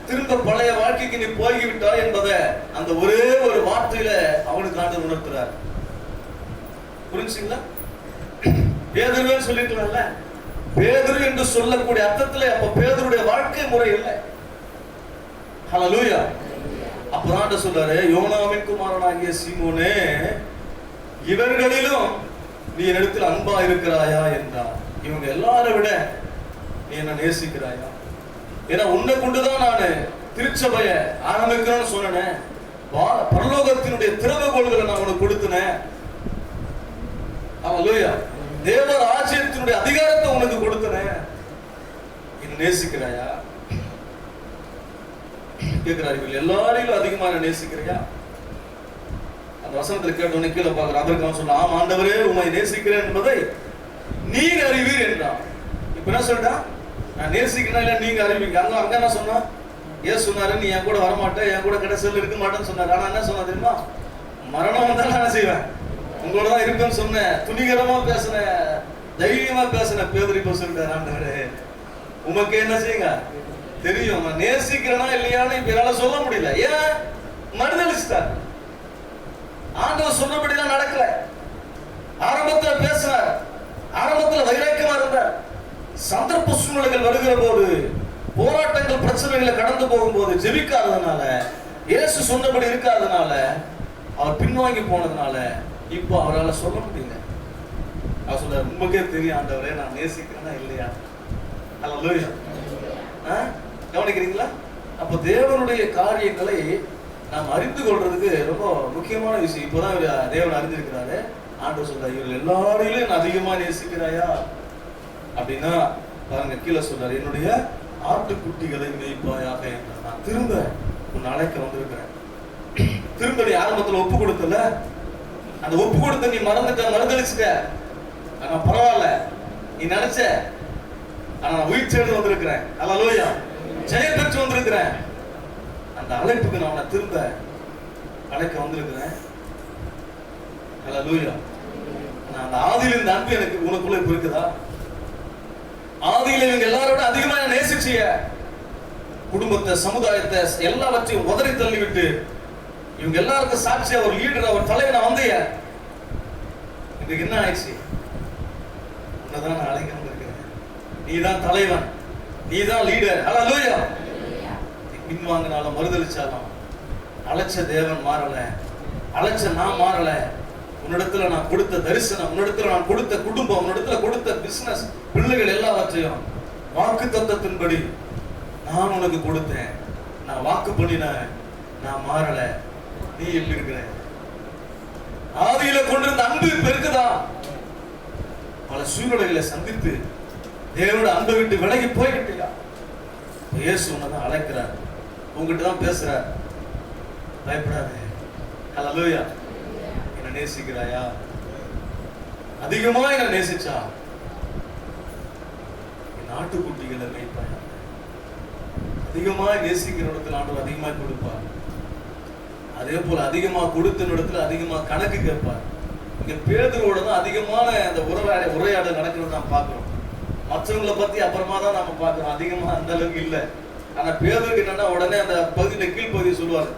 [SPEAKER 1] திரும்ப பழைய வாழ்க்கைக்கு நீ போய்விட்டா என்பதை அந்த ஒரே ஒரு வார்த்தையில அவனுக்கு ஆண்டவர் உணர்த்துறார். புரிஞ்சுங்களா? பேதுருவே சொல்லிக்கலாம்ல, பேதுரு என்று சொல்லக்கூடிய அர்த்தத்துல அப்ப பேதுருடைய வாழ்க்கை முறை இல்லை. ஹல்லேலூயா. அப்புறம் ஆண்டவர் சொல்றாரு, யோனாவின் குமாரனாகிய சீமோனே, இவர்களிலும் நீ என்னிடத்தில் அன்பா இருக்கிறாயா என்றார். இவங்க எல்லாரை விட நீ என்ன நேசிக்கிறாயா? ஏன்னா உன்னை கொண்டுதான் நான் திருச்சபைய ஆரம்பிக்கிறேன்னு சொன்னேன், பரலோகத்தினுடைய திறவுகோள்களை நான் உனக்கு கொடுத்தேன். ஹல்லேலூயா. தேவ ராஜ்யத்தினுடைய அதிகாரத்தை உனக்கு கொடுத்தேன், என்ன நேசிக்கிறாயா கேட்கிறார்கள். எல்லாரையும் அதிகமாக நேசிக்கிறியா? அந்த வசனத்தில் கேட்டவனே கீழே பார்க்கிற அதற்கு அவன் சொன்ன, ஆம் ஆண்டவரே, உம்மை நேசிக்கிறேன் என்பதை நீங்க அறிவீர் என்றான். இப்ப என்ன சொல்லிட்டான்? நான் நேசிக்கிறேன் இல்ல நீங்க அறிவீங்க. அங்க என்ன சொன்னா? ஏன் சொன்னாரு, நீ என் கூட வரமாட்டேன், என் கூட கடைசியில் இருக்க மாட்டேன்னு சொன்னாரு. ஆனா என்ன சொன்னா தெரியுமா? மரணம் வந்தாலும் என்ன செய்வேன், உங்களோட தான் இருக்குன்னு சொன்னேன். துணிகரமா பேசுனேன், தைரியமா பேசுனேன். பேதுரு இப்ப சொல்லிட்டாரு, ஆண்டவரே உமக்கு என்ன செய்யுங்க தெரியும், நான் நேசிக்கிறேனா இல்லையான்னு இப்ப என்னால சொல்ல முடியல. ஏன்? மறுதளிச்சுட்டார். ஆண்டவர் சொன்னபடிதான் நடக்கல. ஆரம்பத்துல பேசினார், ஆரம்பத்துல வைராக்கியமா இருந்தார். சந்தர்ப்ப சூழ்நிலைகள் வருகிற போது, போராட்டங்கள் பிரச்சனைகளை கடந்து போகும்போது ஜெபிக்காததுனால, இயேசு சொன்னபடி இருக்காததுனால, அவர் பின்வாங்கி போனதுனால இப்போ அவரால் சொல்ல முடியல. அவர் சொல்ல, உங்களுக்கே தெரியும் ஆண்டவரே நான் நேசிக்கிறேன்னா இல்லையா? அல்லேலூயா. கவனிக்கிறீங்களா? அப்போ தேவனுடைய காரியங்களை நாம் அறிந்து கொள்றதுக்கு ரொம்ப முக்கியமான விஷயம். இப்போதான் தேவன் அறிஞ்சிருக்கிறாரு. ஆண்டவர் சொல்றாரு, இவர்கள் எல்லாரையும் அதிகமா நேசிக்கிறாயா அப்படின்னா பாருங்க, கீழே சொல்றாரு, என்னுடைய ஆட்டுக்குட்டிகளை மேய்ப்பாயாக என்றார். நான் திரும்ப உன்னை அழைக்க வந்திருக்கிறேன். திரும்ப நீ ஆரம்பத்தில் ஒப்பு கொடுத்தல, அந்த ஒப்பு கொடுத்த நீ மறந்துளிச்சுட்ட. ஆனா பரவாயில்ல, நீ நினைச்ச, ஆனா நான் உயிர் சேர்ந்து வந்திருக்கிறேன். அல்லேலூயா. ஜெயம் பெற்று வந்திருக்கிறேன். அந்த அழைப்புக்கு நான் உன்னை திரும்ப அழைக்க வந்திருக்கிறேன். அல்லேலூயா. அந்த ஆதியில இந்த அன்பு எனக்கு உனக்குள்ள இப்ப இருக்குதா? ஆதியில இவங்க எல்லாரோட அதிகமா நேசிச்சிய குடும்பத்தை, சமுதாயத்தை எல்லாவற்றையும் உதறி தள்ளிவிட்டு இவங்க எல்லாருக்கும் சாட்சியா ஒரு லீடர், ஒரு தலைவனை வந்தைய. இதுக்கு என்ன ஆயிடுச்சு? உன்னதான் நான் அழைக்க வந்திருக்கிறேன். நீதான் தலைவன், நீதான் லீடர். அல்லேலூயா. பின்வாங்கினாலும் மறுதளிச்சாலும் அழைச்ச தேவன் மாறல, அழைச்ச நான் மாறல. உன்னிடத்துல நான் கொடுத்த தரிசனம், உன்னிடத்துல நான் கொடுத்த குடும்பம், உன்னிடத்துல கொடுத்த பிசினஸ், பிள்ளைகள் எல்லாவற்றையும் வாக்கு தத்தத்தின்படி நான் உனக்கு கொடுத்தேன். நான் வாக்கு பண்ணின, நான் மாறல. நீ எப்படி இருக்கிற? ஆதியில கொண்டிருந்த அன்பு பெருக்குதா? பல சூழ்நிலைகளை சந்தித்து தேவனோட அன்பை விட்டு விலகி போய்கிட்டியா? இயேசு உன்னை அழைக்கிறார், உங்ககிட்ட தான் பேசுறார். பயப்படாதே. அல்லேலூயா. என்ன நேசிக்கிறாயா? அதிகமா என்ன நேசிச்சா என் ஆட்டுக்குட்டிகளை மேய்ப்பாயா? அதிகமா நேசிக்கிற இடத்துல ஆண்டவர் அதிகமா கொடுப்பார். அதே போல அதிகமா கொடுத்த இடத்துல அதிகமா கணக்கு கேட்பார். இங்க பேதுருவோட தான் அதிகமான அந்த உரையாடல் நடக்கிறது நாம் பார்க்கிறோம். மற்றவங்களை பத்தி அப்புறமா தான் நம்ம பார்க்கிறோம், அதிகமா அந்த அளவுக்கு இல்லை. ஆனா பேதுருக்கு என்னன்னா, உடனே அந்த பகுதியில கீழ்பகுதி சொல்லுவாரு,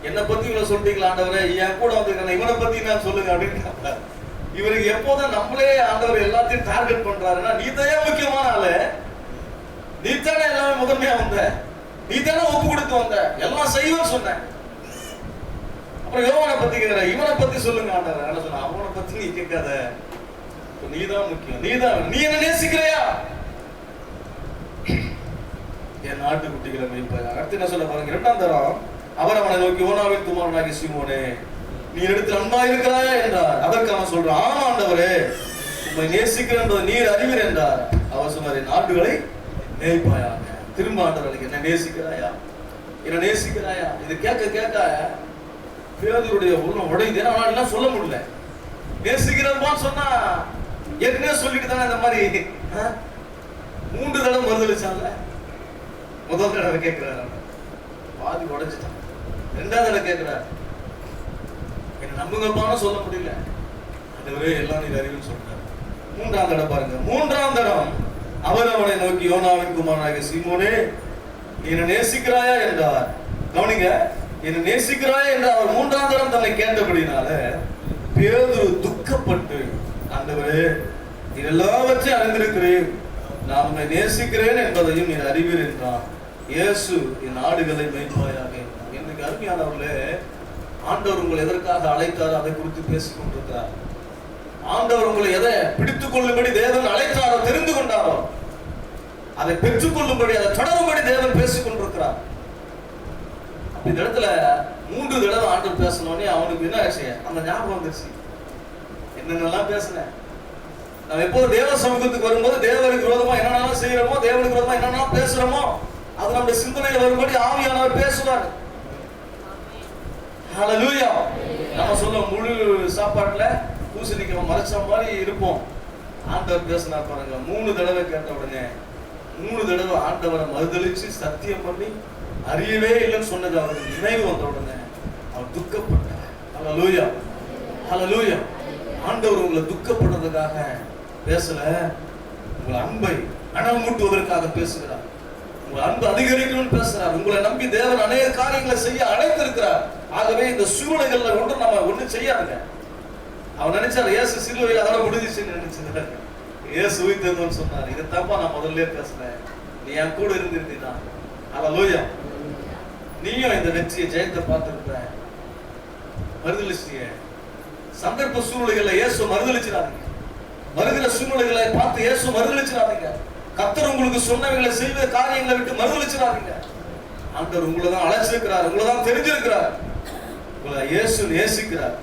[SPEAKER 1] என்னை பத்தி இவ்வளவு சொல்லிட்டீங்களா ஆண்டவரே, என் கூட வந்திருக்க இவனை பத்தி நான் சொல்லுங்க அப்படின்னு. இவருக்கு எப்போதான் நம்மளே ஆண்டவர் எல்லாத்தையும் டார்கெட் பண்றாருன்னா, நீ தான் முக்கியமான ஆளு, நீ தானே எல்லாமே முதன்மையா வந்த, நீ தானே ஒப்பு கொடுத்து வந்த, எல்லாம் செய்வேன்னு சொன்ன. அப்புறம் யோவானை பத்தி கேட்கிற, இவனை பத்தி சொல்லுங்க ஆண்டவர். என்ன சொன்ன? அவனை பத்தி நீ கேட்காத, நீதான் முக்கியம், நீதான். நீ என்ன நேசிக்கிறையா? என் நாட்டுக்குட்டிகளை மேய்ப்பாயா. அடுத்து என்ன சொல்ல பாருங்க, 2ஆம் தரம் அவர் அவனை நோக்கி, யோனாவின் குமாரனாகிய சீமோனே, நீ இடத்தில் அன்பா இருக்கிறாயா என்றார். அதற்கு அவன் சொல்றான், ஆமா ஆண்டவரே, உம்மை நேசிக்கிறேன் என்பதை நீர் அறிவீர் என்றார். அவர் சொன்னார், என் ஆடுகளை மேய்ப்பாயாக. திரும்ப ஆண்டவர்களுக்கு, என்ன நேசிக்கிறாயா, என்ன நேசிக்கிறாயா? இது கேட்க கேட்க பேதுருடைய உள்ளம் உடையுது. ஏன்னா அவனால சொல்ல முடியல. நேசிக்கிறப்பான்னு சொன்னா ஏற்கனவே சொல்லிட்டு தானே இந்த மாதிரி 3 தடவை மறுதளிச்சான்ல. முதல் தடவை கேட்கிறாரு, பாதி உடைச்சிட்டான். 2ஆவது தடவை கேட்கிறார், என்ன நம்புங்கப்பான்னு சொல்ல முடியல. அதுவரே எல்லாம் நீர் அறிவுன்னு சொல்றாரு. 3ஆம் தடவை பாருங்க, 3ஆம் தடம் அவர் அவனை நோக்கி, யோனாவின் குமாரனாகிய சீமோனே, என்னை நேசிக்கிறாயா என்றார். கவனிங்க, என்னை நேசிக்கிறாயா என்று அவர் 3ஆம் தடம் தன்னை கேட்டபடினால பேதுரு துக்கப்பட்டு, ஆண்டவரே, நீர் எல்லாவற்றையும் அறிந்திருக்கிறேன், நான் உன்னை நேசிக்கிறேன் என்பதையும் நீர் அறிவீர் என்றார். இயேசு, என் ஆடுகளை மேய்ப்பாயாக என்றார். எனக்கு அருமையானவர்களே, ஆண்டவர் உங்களை எதற்காக அழைத்தாரோ அதை குறித்து பேசிக் கொண்டிருக்கிறார். ஆண்டவர் உங்களை எதை பிடித்துக் கொள்ளும்படி தேவன் அழைத்தாரோ, தெரிந்து கொண்டாரோ, அதை பெற்றுக் கொள்ளும்படி, அதை தொடரும்படி தேவன் பேசிக் கொண்டிருக்கிறார். இந்த இடத்துல 3 தடவை ஆண்டவர் பேசணும்னே அவனுக்கு என்ன ஆச்சு? அந்த ஞாபகம் வந்துருச்சு, என்னென்னலாம் பேசினேன். நம்ம எப்போ தேவ சமூகத்துக்கு வரும்போது தேவனுக்கு விரோதமா என்னென்னலாம் செய்யறோமோ, தேவனுக்கு விரோதமா என்னென்னலாம் பேசுறோமோ, அது நம்முடைய சிந்தனையில் வரும்படி ஆவியானவர் பேசுவார். ஹல்லேலூயா. நம்ம சொல்ல முழு சாப்பாட்டுல பூசணிக்காய் மறைச்ச மாதிரி இருப்போம். ஆண்டவர் பேசினார் பாருங்க. 3 தடவை கேட்ட உடனே 3 தடவை ஆண்டவரை மறுதளிச்சு சத்தியம் பண்ணி அறியவே இல்லைன்னு சொன்னது அவருக்கு நினைவு வந்த உடனே அவர் துக்கப்பட்டார். ஹல்லேலூயா, ஹல்லேலூயா. ஆண்டவர் உங்களை துக்கப்படுறதுக்காக பேசல, உங்கள் அன்பை அனல் மூட்டுவதற்காக பேசுகிறார். உங்க அன்பு அதிகரிக்கணும்னு பேசுறார். உங்களை நம்பி தேவன் அநேக காரியங்களை செய்ய அழைத்திருக்கிறார். ஆகவே இந்த சூழ்நிலைகள்ல ஒன்று நம்ம ஒண்ணு செய்யாதுங்க. அவன் நினைச்சாரு இயேசு சிலுவையில் அதெல்லாம் முடிஞ்சிச்சுன்னு நினைச்சது. இயேசு உயிர்த்தெழுந்தோன்னு சொன்னார். இதை தப்பா நான் முதல்ல பேசுறேன். நீ என் கூட இருந்திருந்தீனா அல்லேலூயா, நீயும் இந்த வெற்றியை ஜெயத்தை பார்த்திருப்ப. மறுதலிச்சிய சந்தர்ப்ப சூழ்நிலைகளை இயேசு மறுதலிச்சிடாதீங்க. வருகிற சூழ்நிலைகளை பார்த்து இயேசு மறுதலிச்சிடாதீங்க. கர்த்தர் உங்களுக்கு சொன்னவைகளை செய்வ காரியங்களை விட்டு மறுதலிச்சிடாதீங்க. ஆண்டவர் உங்களை தான் அழைச்சிருக்கிறார், உங்களை தான் தெரிஞ்சிருக்கிறார், உங்களை இயேசு நேசிக்கிறார்.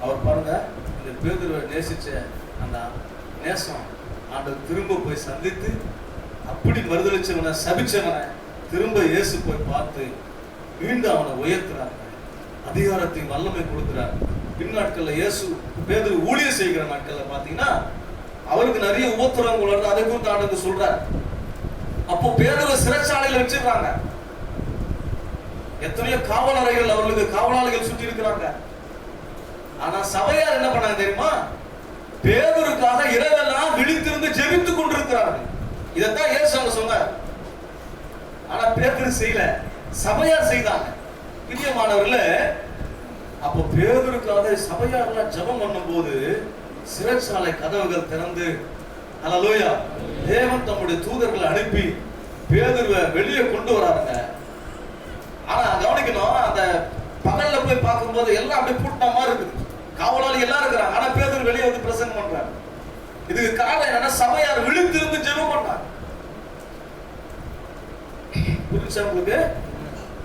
[SPEAKER 1] அவர் பாருங்க, இந்த பேதுருவை நேசிச்ச அந்த நேசம் ஆண்டவர் திரும்ப போய் சந்தித்து, அப்படி மறுதலிச்சவனை சபிச்சவனை திரும்ப இயேசு போய் பார்த்து மீண்டும் அவனை உயர்த்துறாங்க, அதிகாரத்தை வல்லமை கொடுக்கிறார். பின்னாட்கள்ல இயேசு பேதுரு ஊழியம் செய்கிற நாட்கள்ல பாத்தீங்கன்னா அவருக்கு நிறைய உபத்திரவங்கள் வருது. அதை குறித்து ஆண்டவர் சொல்றார். அப்போ பேதுரு சிறைச்சாலையில வச்சிருக்காங்க. எத்தனையோ காவலறைகள், அவர்களுக்கு காவலாளிகள் சுற்றி இருக்கிறாங்க. ஆனா சபையார் என்ன பண்ணாங்க தெரியுமா? பேதுருக்காக இரவெல்லாம் விழித்திருந்து ஜெபித்துக் கொண்டிருக்கிறார்கள். இதைத்தான் இயேசு அங்க சொன்னார். ஆனா பேதுரு செய்யல, சபையார் செய்தாங்க. பிரியமானவர்களே, அப்போ பேதுருக்காக சபையாரெல்லாம் ஜெபம் பண்ணும் போது சிறைச்சாலை கதவுகள் திறந்து, அல்லேலூயா, தேவன் தம்முடைய தூதர்களை அனுப்பி பேதுருவை வெளியே கொண்டு வராங்க. ஆனா கவனிக்கணும், அந்த பகல்ல போய் பார்க்கும்போது எல்லாம் அப்படியே பூட்டின மாதிரி இருக்குது, காவலாளி எல்லாம் இருக்கிறாங்க. ஆனா பேதுரு வெளியே வந்து பிரசங்கம் பண்றாங்க. இதுக்கு காரணம் என்னன்னா சபையார் விழித்திருந்து ஜெபம் பண்ணாங்க. புரிஞ்சா உங்களுக்கு?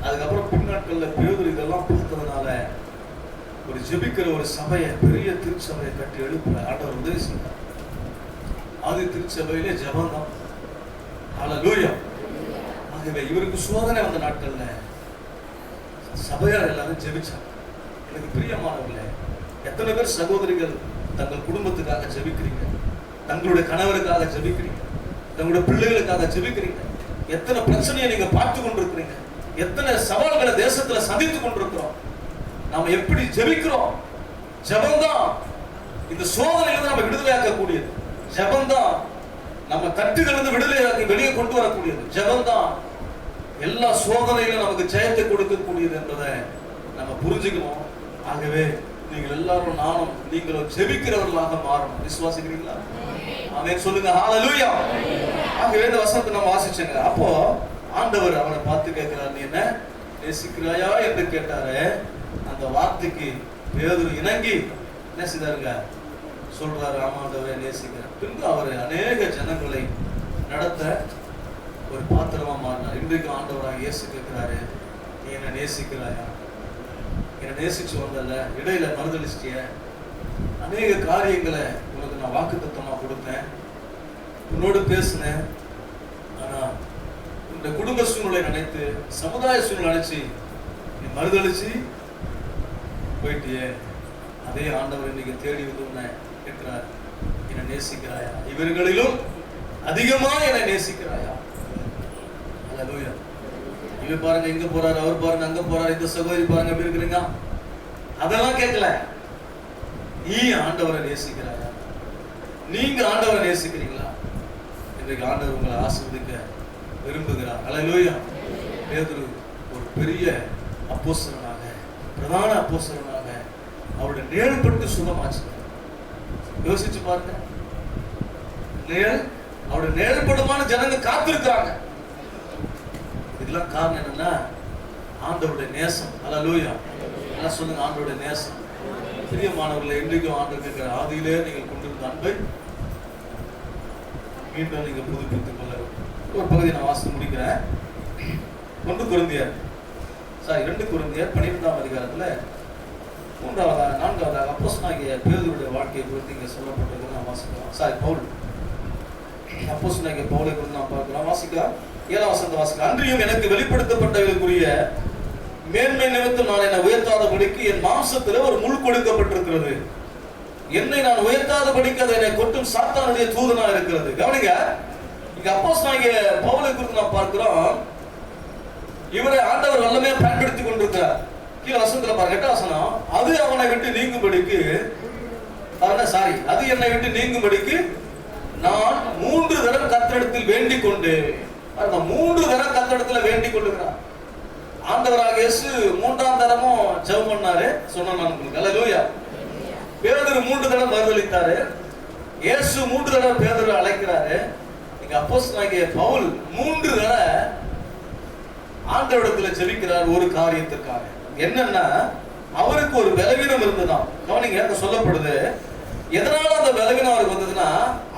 [SPEAKER 1] அதுக்கப்புறம் பின்னாட்கள்ல பேதுரு இதெல்லாம் பார்த்ததுனால ஒரு ஜெபிக்கிற ஒரு சபையை, பெரிய திருச்சபையை கட்டி எழுப்புற ஆண்டவர் உதவி செய்தார். ஆதி திருச்சபையிலே ஜெபம் தான். அல்லேலூயா. ஆகவே இவருக்கு சோதனை வந்த நாட்கள்ல சபையார் எல்லாரும் ஜெபிச்சாங்க. எனக்கு பிரியமானவர்களே, எத்தனை பேர் சகோதரிகள் தங்கள் குடும்பத்துக்காக ஜெபிக்கிறீங்க, தங்களுடைய கணவருக்காக ஜெபிக்கிறீங்க, தங்களுடைய பிள்ளைகளுக்காக ஜெபிக்கிறீங்க? எத்தனை பிரச்சனையை நீங்க பார்த்து கொண்டிருக்கிறீங்க, எத்தனை சவால்களை தேசத்துல சந்தித்துக் கொண்டிருக்கிறோம். நாம எப்படி ஜெபிக்கிறோம்? ஜெபம்தான் இந்த சோதனையிலிருந்து நம்ம விடுதலையாக்கக்கூடியது. ஜெபம்தான் நம்ம கட்டுகளிலிருந்து விடுதலையாக்கி வெளியே கொண்டு வரக்கூடியது. ஜெபம்தான் எல்லா சோதனையிலும் நமக்கு ஜெயத்தை கொடுக்கக்கூடியது என்பதை நம்ம புரிஞ்சுக்கணும். ஆகவே நீங்கள் எல்லாரும் நானும் நீங்களும் ஜெபிக்கிறவர்களாக மாறணும். விசுவாசிக்கிறீங்களா? ஆமென் சொல்லுங்க. ஹalleluya. ஆகவே இந்த வசனத்தை நம்ம வாசிச்சங்க. அப்போ ஆண்டவர் அவனை பார்த்து கேட்கிறார், நீ என்ன நேசிக்கிறாயா என்று கேட்டாரு. அந்த வார்த்தைக்கு பேதுரு இணங்கி என்ன செய்தாருங்க? சொல்றாரு, ஆமாண்டவரை நேசிக்கிறார். பின்பு அவர் அநேக ஜனங்களை நடத்த ஒரு பாத்திரமா மாறினார். இன்றைக்கு ஆண்டவராக இயேசு கேட்கிறாரு, நீ என்ன நேசிக்கிறாயா? என்னை நேசிச்சு வந்தல, இடையில மறுதலிச்சிட்டிய, அநேக காரியங்களை உனக்கு நான் வாக்குத்தத்தமா கொடுத்தேன், உன்னோடு பேசினேன். ஆனா இந்த குடும்ப சூழ்நிலை நினைத்து, சமுதாய சூழ்நிலை நினைச்சு நீ மறுதலிச்சு போயிட்டியே. அதே ஆண்டவர் இன்னைக்கு தேடி வந்து கேட்கிறார், என்னை நேசிக்கிறாயா? இவர்களிலும் அதிகமா என்னை நேசிக்கிறாயா? அல்லேலூயா. இவ பாருங்க இங்க போறாரு, அவர் பாருங்க அங்க போறாரு, இந்த சகோதரி பாருங்க எப்படி இருக்கிறீங்க, அதெல்லாம் கேட்கல. நீ ஆண்டவரை நேசிக்கிறாயா? நீங்க ஆண்டவரை நேசிக்கிறீங்களா? இன்றைக்கு ஆண்டவர் உங்களை ஆசீர்வதிக்க விரும்புகிறார். அல்லேலூயா. பேதுரு ஒரு பெரிய அப்போஸ்தலனாக, பிரதான அப்போஸ்தலனாக அவருடைய நிழல்பட்டு சுகமாச்சு. யோசிச்சு பாருங்க, நிழல், அவருடைய நிழல்படுமான ஜனங்க காத்திருக்கிறாங்க. இதெல்லாம் காரணம் என்னன்னா ஆண்டவருடைய நேசம். அல்லேலூயா. எல்லாம் சொல்லுங்க, ஆண்டவருடைய நேசம். பிரியமானவர்களே, இன்றைக்கும் ஆண்டவர் கேட்கிற, ஆதியிலே நீங்கள் கொண்டிருந்த அன்பை மீண்டும் நீங்க புதுப்பித்துக் கொள்ள. ஒரு பகுதி நான் வாசித்து முடிக்கிறேன். 2 கொரிந்தியர் 12ஆம் அதிகாரத்துல 3வது 4வது அப்போஸ்தலனாகிய பேதுருடைய வாழ்க்கையை குறித்து இங்க சொல்லப்பட்டிருக்கு. நான் வாசிக்கலாம். பவுல், அப்போஸ்தலனாகிய பவுலை குறித்து நாம் பார்க்கலாம். வாசிக்கலாம். 7ஆம் வசனத்தை வாசிக்கலாம். அன்றியும் எனக்கு வெளிப்படுத்தப்பட்டவர்களுக்குரிய மேன்மை நிமித்தம் நான் என்னை உயர்த்தாதபடிக்கு என் மாம்சத்துல ஒரு முள் கொடுக்கப்பட்டிருக்கிறது. என்னை நான் உயர்த்தாதபடிக்கு அதை என்னை கொட்டும் சாத்தானுடைய தூதனா இருக்கிறது. கவனிங்க, இங்க அப்போஸ்தலனாகிய பவுலை குறித்து நாம் பார்க்கிறோம். இவரை ஆண்டவர் வல்லமையா பயன்படுத்திக் கொண்டிருக்கிறார். கீழே வசனத்துல பாருங்க, 8ஆம் வசனம், அது அவனை விட்டு நீங்கும்படிக்கு, அது என்னை விட்டு நீங்கும்படிக்கு நான் 3 தடவை கர்த்தரிடத்தில் வேண்டிக் கொண்டு. 3 தரம் கர்த்தரிடத்துல வேண்டிக் கொள்ளுகிறார். ஆண்டவராக இயேசு 3ஆம் தரமும் ஜெபம் பண்ணாரு, சொன்னா உங்களுக்கு. அல்லேலூயா. பேதுரு 3 தடவை மறுதலித்தாரு. இயேசு 3 தடவை பேதுரு அழைக்கிறாரு. இங்க அப்போஸ்தலனாகிய பவுல் 3 தடவை ஆண்டவரிடத்துல ஜெபிக்கிறார் ஒரு காரியத்திற்காக. என்னன்னா அவருக்கு ஒரு பலவீனம் இருந்ததாம். கவனிங்க, அங்க சொல்லப்படுது. எதனால அந்த பலவீனம் அவருக்கு வந்ததுன்னா,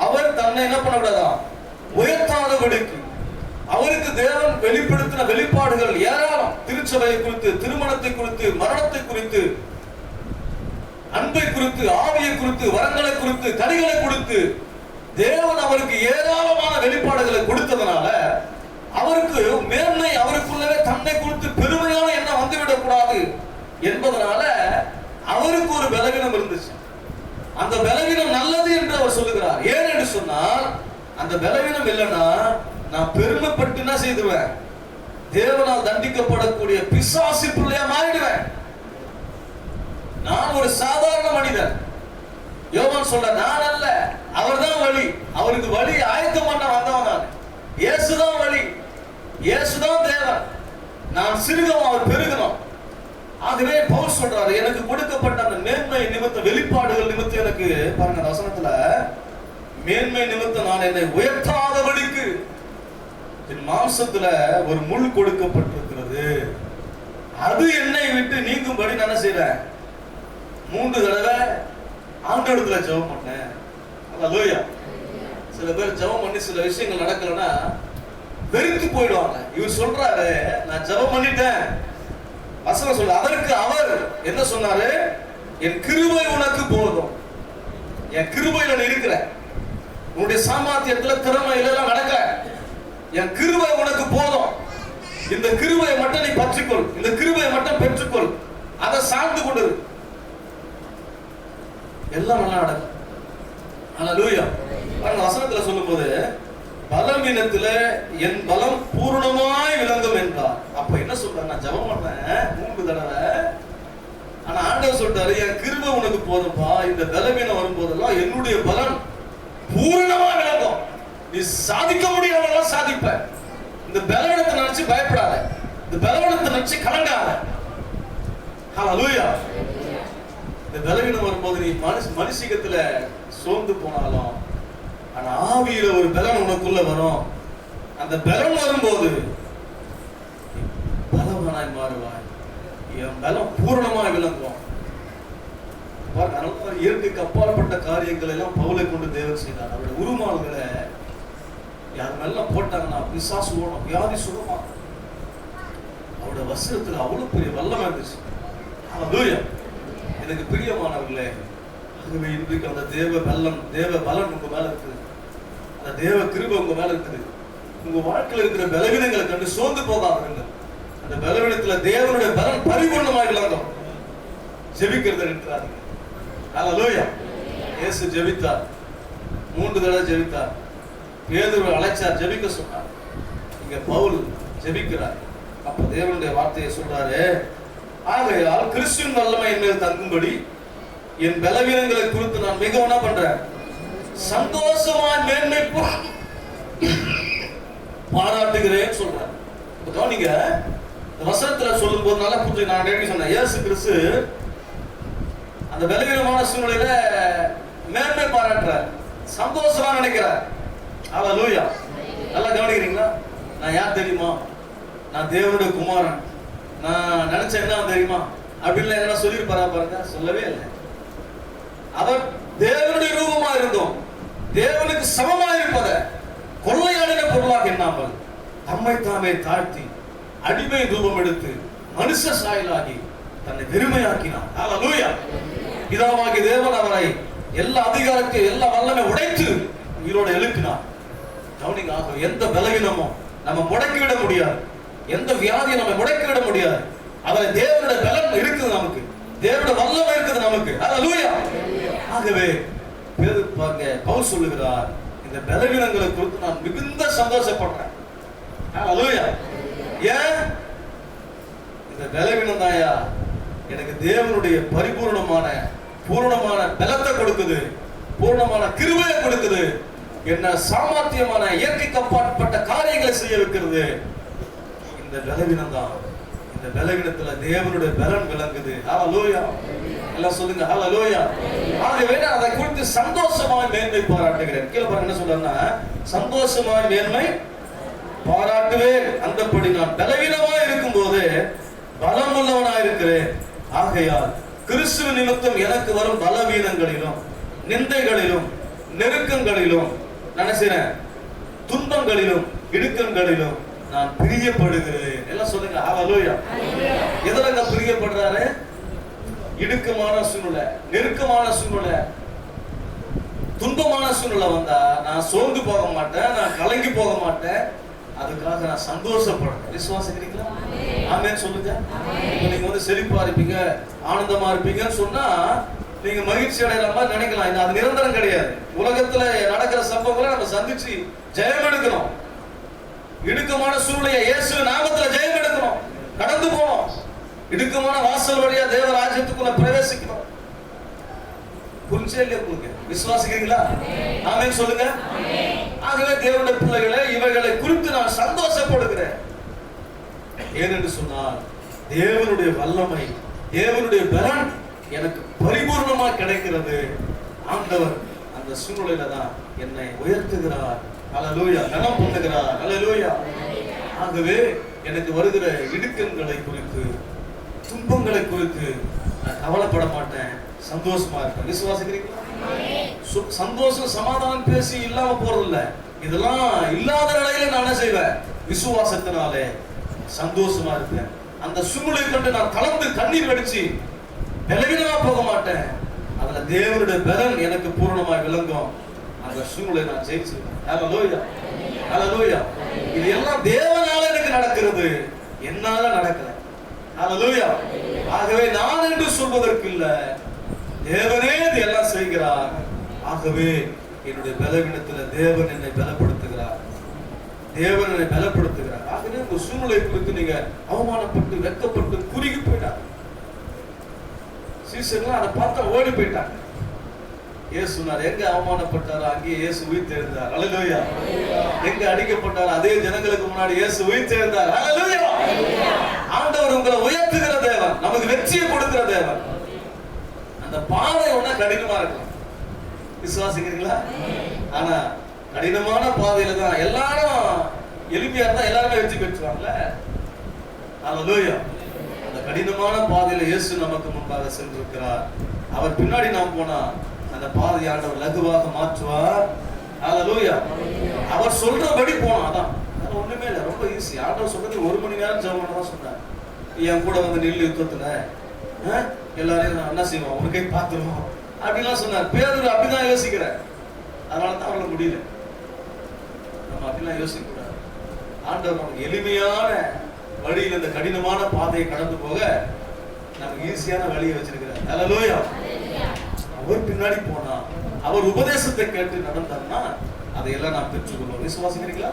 [SPEAKER 1] அவர் தன்னை என்ன பண்ணக்கூடாதான், உயர்த்தாதபடிக்கு. அவருக்கு தேவன் வெளிப்படுத்தின வெளிப்பாடுகள் ஏராளம். திருச்சபையை குறித்து, திருமணத்தை குறித்து, மரணத்தை குறித்து, அன்பை குறித்து, ஆவியை குறித்து, வரங்களை குறித்து, கனிகளை குறித்து தேவன் அவருக்கு ஏராளமான வெளிப்பாடுகளை கொடுத்ததனால அவருக்கு மேன்மை, அவருக்குள்ளவே தன்னை குறித்து பெருமையான எண்ணம் வந்துவிடக் கூடாது என்பதனால அவருக்கு ஒரு பலவீனம் இருந்துச்சு. அந்த பலவீனம் நல்லது என்று அவர் சொல்லுகிறார். ஏன் என்று சொன்னால், அந்த பலவீனம் இல்லைன்னா நான் பெருமைப்பட்டு என்ன செய்துருவேன், தேவனால் தண்டிக்கப்படக்கூடிய பிசாசு பிள்ளையா மாறிடுவேன். நான் ஒரு சாதாரண மனிதன். யோவான் சொல்ற, நான் அல்ல, அவர்தான் வழி. அவருக்கு வழி ஆயத்தம் பண்ண வந்தவன் நான். இயேசுதான் வழி, இயேசுதான் தேவன். நான் சிறுகம், அவர் பெருகணும். ஆகவே பவுல் சொல்றாரு, எனக்கு கொடுக்கப்பட்ட அந்த மேன்மை நிமித்த, வெளிப்பாடுகள் நிமித்தம் எனக்கு பாருங்க வசனத்துல, மேன்மை நிமித்தம் நான் என்னை உயர்த்தாதபடிக்கு என் மாம்சத்துல ஒரு முள் கொடுக்கப்பட்டிருக்கிறது. அது என்னை விட்டு நீங்கும்படி நான் என்ன செய்றேன், 3 தடவை ஆண்டவரிடத்துல ஜெபம் பண்ணேன். அல்லேலூயா. சில பேர் ஜெபம் பண்ணி சில விஷயங்கள் நடக்கலன்னா வெறுத்து போயிடுவாங்க. இவர் சொல்றாரு, நான் ஜெபம் பண்ணிட்டேன். வசனம் சொல்ல, அதற்கு அவர் என்ன சொன்னாரு, என் கிருபை உனக்கு போதும். என் கிருபையில நீ இருக்கிற, உன்னுடைய சாமர்த்தியத்துல திறமையில எல்லாம் நடக்கல, என் கிருபை உனக்கு போதும். இந்த கிருபையை மட்டும் நீ பற்றிக்கொள், இந்த கிருபையை மட்டும் பெற்றுக்கொள், அதை சார்ந்து கொண்டு எல்லாம் நல்லா நடக்கும். அல்லேலூயா. வசனத்துல சொல்லும்போது, பலவீனத்துல என் பலம் பூர்ணமாய் விளங்கும் என்றார். அப்ப என்ன சொல்றாரு, நான் ஜெபம் பண்ணேன் 3 தடவை, ஆனா ஆண்டவர் சொல்றாரு, என் கிருபை உனக்கு போதும்பா. இந்த பலவீனம் வரும்போதெல்லாம் என்னுடைய பலம் பூரணமா விளங்கும். நீ சாதிக்க முடியாதெல்லாம் சாதிப்ப. இந்த பலவீனத்தை நினைச்சு பயப்படாத, இந்த பலவீனத்தை நினைச்சு கலங்காத. அல்லேலூயா. இந்த பலவீனம் வரும்போது நீ மனுஷிகத்துல சோர்ந்து போனாலும், ஆனா ஆவியில ஒரு பலன் உனக்குள்ள வரும். அந்த பலன் வரும்போது பலவானாய் மாறுவாய். என் பலம் பூரணமாய் விளங்கும். இயற்கைக்கு அப்பாற்பட்ட காரியங்கள் எல்லாம் பவுலை கொண்டு தேவன் செய்தார். அவருடைய உருமால்களை யார் மேல போட்டாங்கன்னா பிசாசு ஓடும், வியாதி சுகமா. அவருடைய வசனத்துல அவ்வளவு பெரிய வல்லமை இருந்துச்சு. அல்லேலூயா. எனக்கு பிரியமானவர்களே, ஆகவே இன்றைக்கு அந்த தேவ பலன் உங்க மேல இருக்குது, அந்த தேவ கிருபை உங்க மேல இருக்குது. உங்க வாழ்க்கையில் இருக்கிற பலவீனங்களை கண்டு சோர்ந்து போகாதீங்க. அந்த பலவீனத்துல தேவனுடைய பலன் பரிபூர்ணமாய் விளங்கும். ஜெபிக்கிறத நிறுத்தாதீங்க. அல்லேலூயா. இயேசு ஜெபித்தார், 3 தடவை ஜெபித்தார். பேதுரு அழைச்சார், ஜெபிக்க சொன்னார். இங்க பவுல் ஜெபிக்கிறார். அப்ப தேவனுடைய வார்த்தையை சொல்றாரு, ஆகையால் கிறிஸ்துவின் வல்லமை என் மேல் தங்கும்படி என் பலவீனங்களை குறித்து நான் மிகவும் என்ன பண்றேன், சந்தோஷமாய் மேன்மை பாராட்டுகிறேன் சொல்றேன். நீங்க வசனத்துல சொல்லும் போது நல்லா புரிஞ்சு. நான் நேற்று சொன்னேன், இயேசு கிறிஸ்து அந்த பலவீனமான சூழ்நிலையில மேன்மை பாராட்டுறார், சந்தோஷமா நினைக்கிறார். அல்லேலூயா. நல்லா கவனிக்கிறீங்களா? நான் யார் தெரியுமா, நான் தேவனுடைய குமாரன், நான் நினைச்ச என்ன தெரியுமா அப்படின்னு என்ன சொல்லியிருப்பாரா பாருங்க? சொல்லவே இல்லை. அவர் தேவனுடைய ரூபமா இருந்தோம், தேவனுக்கு சமமா இருப்பத கொள்ளையாடின பொருளாக எண்ணாமல் தம்மை தாமே தாழ்த்தி அடிமை ரூபம் எடுத்து மனுஷ சாயலாகி தன்னை பெருமையாக்கினார். அல்லேலூயா. பிதாவாகிய தேவன் அவரை எல்லா அதிகாரத்தையும் எல்லா வல்லமை உடைத்து உயிரோடு எழுப்பினார். கவனிங்க, எந்த பலவீனமும் நம்ம முடக்கிவிட முடியாது, எந்த வியாதியை நம்ம முடக்கிவிட முடியாது. அதுல தேவனுடைய பலன் இருக்குது, நமக்கு தேவனுடைய வல்லமை இருக்குது நமக்கு. அல்லேலூயா. ஆகவே பவுல் சொல்லுகிறார், இந்த பலவீனங்களை குறித்து நான் மிகுந்த சந்தோஷப்படுறேன். அல்லேலூயா. ஏன்? இந்த பலவீனம் தாயா எனக்கு தேவனுடைய பூரணமான பலத்தை கொடுக்குது, பூர்ணமான கிருபையை கொடுக்குது. என்ன சாமர்த்தியமான இயற்கைக்கு அப்பாற்பட்ட காரியங்களை செய்ய வைக்கிறது இந்த பலவீனம் தான். இந்த பலவீனத்துல தேவனுடைய பலன் விளங்குது. ஹல்லேலூயா. எல்லாம் சொல்லுங்க ஹல்லேலூயா. ஆகவே நான் அதை குறித்து சந்தோஷமாய் மேன்மை பாராட்டுகிறேன். கீழே பாருங்க என்ன சொல்றேன்னா, சந்தோஷமாய் மேன்மை பாராட்டுவேன். அந்தபடி நான் பலவீனமாய் இருக்கும்போது பலமுள்ளவனாய் இருக்கிறேன். ஆகையால் கிறிஸ்துவ நிமித்தம் எனக்கு வரும் பலவீனங்களிலும் நிந்தைகளிலும் நெருக்கங்களிலும் நான் செய்றேன், துன்பங்களிலும் இடுக்கங்களிலும் நான் பிரியப்படுகிறேன். எல்லாம் சொல்லுங்க ஹல்லேலூயா. எதனால பிரியப்படுறாரு? இடுக்கமான சூழ்நிலை, நெருக்கமான சூழ்நிலை, துன்பமான சூழ்நிலை வந்தா நான் சோர்ந்து போக மாட்டேன், நான் கலங்கி போக மாட்டேன். அதுக்காக நான் சந்தோஷப்படுறேன். விசுவாசிக்கிறீங்களா? ஆமென் சொல்லுங்க. இப்போ நீங்க செழிப்பா இருப்பீங்க, ஆனந்தமா இருப்பீங்கன்னு சொன்னா நீங்க மகிழ்ச்சி அடைகிற மாதிரி நினைக்கலாம். அது நிரந்தரம் கிடையாது. உலகத்துல நடக்கிற சம்பவங்களை நம்ம சந்திச்சு ஜெயம் எடுக்கணும். இடுக்கமான சூழ்நிலையை இயேசு நாமத்துல ஜெயம் எடுக்கணும். கடந்து போகணும். இடுக்கமான வாசல் வழியா தேவ ராஜ்யத்துக்குள்ள பிரவேசிக்கணும். புரிஞ்சே இல்லையா உங்களுக்கு? விசுவாசிக்கிறீங்களா? ஆமென் சொல்லுங்க. ஆகவே தேவனுடைய பிள்ளைகளை இவைகளை குறித்து நான் சந்தோஷப்படுகிறேன். ஏனென்று சொன்னால் தேவனுடைய வல்லமை, தேவனுடைய பலன் எனக்கு பரிபூர்ணமா கிடைக்கிறது. ஆண்டவர் அந்த சூழ்நிலையில தான் என்னை உயர்த்துகிறார். ஹல்லேலூயா. கனம் பண்ணுகிறார். ஹல்லேலூயா. ஆகவே எனக்கு வருகிற இடுக்கங்களை குறித்து, துன்பங்களை குறித்து நான் கவலைப்பட மாட்டேன், சந்தோஷமா இருப்பேன். விசுவாசிக்கிறீங்களா? சந்தோஷம் சமாதானம் பேசி இல்லாம போறதில்ல. இதெல்லாம் இல்லாத நிலையில நான் என்ன செய்வேன்? விசுவாசத்தினாலே சந்தோஷமா இருப்பேன். அந்த சூழ்நிலை கண்டு நான் கலந்து கண்ணீர் வடிச்சு பலவீனமா போக மாட்டேன். அதுல தேவனுடைய பலன் எனக்கு பூரணமாய் விளங்கும். அந்த சூழ்நிலை நான் ஜெயிச்சிருவேன். ஹல்லேலூயா. ஹல்லேலூயா. இது எல்லாம் தேவனால எனக்கு நடக்கிறது, என்னால நடக்கல. ஹல்லேலூயா. ஆகவே நான் என்று சொல்வதற்கு இல்ல, தேவனே இது எல்லாம் செய்கிறார். ஆகவே என்னுடைய பலவீனத்துல தேவன் என்னை பலப்படுத்துகிறார். தேவன் என்னை பலப்படுத்துகிறார். ஆகவே உங்க சூழ்நிலை குறித்து நீங்க அவமானப்பட்டு வெட்கப்பட்டு குறுகி போயிட்டாங்க. சீசர்கள் அதை பார்த்தா ஓடி போயிட்டாங்க. இயேசு எங்க அவமானப்பட்டாரோ அங்கே இயேசு உயிர்த்தெழுந்தார். ஹல்லேலூயா. எங்க அடிக்கப்பட்டாரோ அதே ஜனங்களுக்கு முன்னாடி இயேசு உயிர்த்தெழுந்தார். ஹல்லேலூயா. ஆண்டவர் உங்களை உயர்த்துகிற தேவன், நமக்கு வெற்றியை கொடுக்கிற தேவன். அந்த பாதை ஒண்ணா கடினமா இருக்கும். விசுவாசிக்கிறீங்களா? ஆனா கடினமான பாதையில தான் எல்லாரும் எளிமையா இருந்தா எல்லாருமே வெற்றி பெற்றுவாங்கல்ல. ஹல்லேலூயா. அந்த கடினமான பாதையில இயேசு நமக்கு முன்பாக சென்றிருக்கிறார். அவர் பின்னாடி நாம் போனா அந்த பாதையை ஆண்டவர் லகுவாக மாற்றுவார். ஹல்லேலூயா. அவர் சொல்றபடி போனா அதான் ஒண்ணுமே இல்ல, ரொம்ப ஈஸி. ஆண்டவர் சொல்றது 1 மணி நேரம் ஜெபம் பண்ண தான் சொன்னார். என் கூட நில்லு யுத்தத்துல, எல்லாரையும் நான் என்ன செய்வோம், ஒரு கை பார்த்துருவோம் அப்படின்லாம் சொன்னார். பேதுரு அப்படிதான் யோசிக்கிறேன். அதனாலதான் அவங்கள முடியல. நம்ம அப்படிலாம் யோசிக்க கூடாது. ஆண்டவர் நமக்கு எளிமையான வழியில் இந்த கடினமான பாதையை கடந்து போக நமக்கு ஈஸியான வழியை வச்சிருக்கிறார். ஹல்லேலூயா. அவர் பின்னாடி போனா, அவர் உபதேசத்தை கேட்டு நடந்தார்னா அதையெல்லாம் நாம் பெற்றுக்கொள்வோம். விசுவாசிக்கிறீங்களா?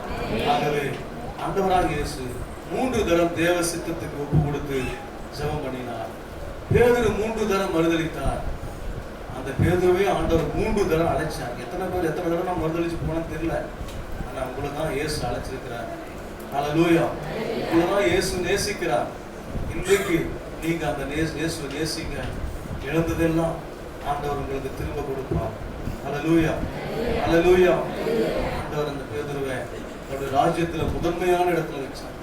[SPEAKER 1] ஆகவே ஆண்டவராக இயேசு 3 தரம் தேவ சித்தத்துக்கு ஒப்பு கொடுத்து ஜெபம் பண்ணினார். பேதுரு 3 தரம் மறுதலித்தார். அந்த பேதுருவே ஆண்டவர் 3 தரம் அழைச்சார். எத்தனை தடவை நான் மறுதலிச்சு போனேன்னு தெரியல. ஆனா உங்களை தான் இயேசு அழைச்சிருக்கிறார். ஹல்லேலூயா. உங்களை தான் இயேசு நேசிக்கிறார். இன்றைக்கு நீங்க அந்த இயேசுவை நேசிங்க. இழந்ததெல்லாம் ஆண்டவர் உங்களுக்கு திரும்ப கொடுப்பார். ஹல்லேலூயா. ஹல்லேலூயா. ஆண்டவர் அந்த பேதுருவை அவருடைய ராஜ்யத்துல முதன்மையான இடத்துல வச்சார்.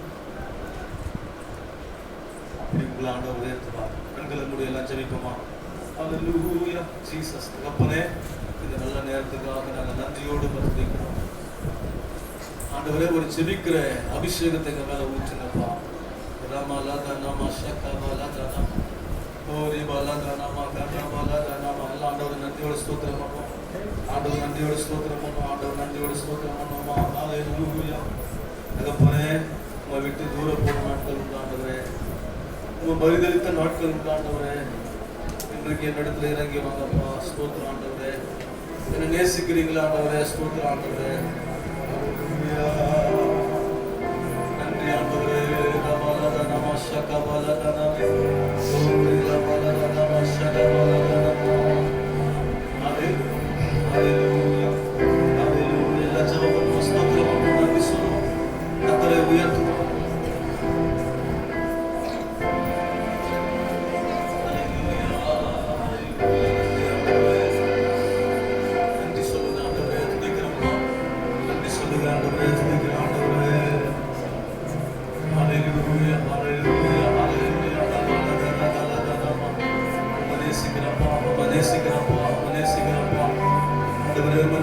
[SPEAKER 1] அப்படி உங்களை ஆண்டவர் உயர்த்துவார். கண்களை மூடி எல்லாம் ஜெபிப்போமா? ஹல்லேலூயா. ஜீசஸ் தகப்பனே, இந்த நல்ல நேரத்துக்காக நாங்கள் நன்றியோடு பகிர்ந்துக்கிறோம். ஆண்டவரே, ஒரு ஜெபிக்கிற அபிஷேகத்தை எங்க மேல ஊற்றுங்கப்பா. ராமலா தனமா ஷக்கவலா தனமா ஓரி பலா தனமா கனமலா தனமா. எல்லாம் ஆண்டவர் நன்றியோட ஸ்தோத்திரம் பண்ணுவோம். ஆண்டவர் நன்றியோட ஸ்தோத்திரம் பண்ணுவோம். ஆண்டவர் நன்றியோட ஸ்தோத்திரம் பண்ணுவோமா? ஹல்லேலூயா. தகப்பனே, உங்களை விட்டு தூர போன நாட்கள் உண்டு ஆண்டவரே. உங்க பரிதளித்த நாட்கள் உண்டு ஆண்டவரே. இன்றைக்கு என்னிடத்துல இறங்கி வாங்கப்பா. ஸ்தோத்திரம் ஆண்டவரே. என்னை நேசிக்கிறீங்களா ஆண்டவரே? ஸ்தோத்திரம் ஆண்டவரே. நன்றி ஆண்டவரே.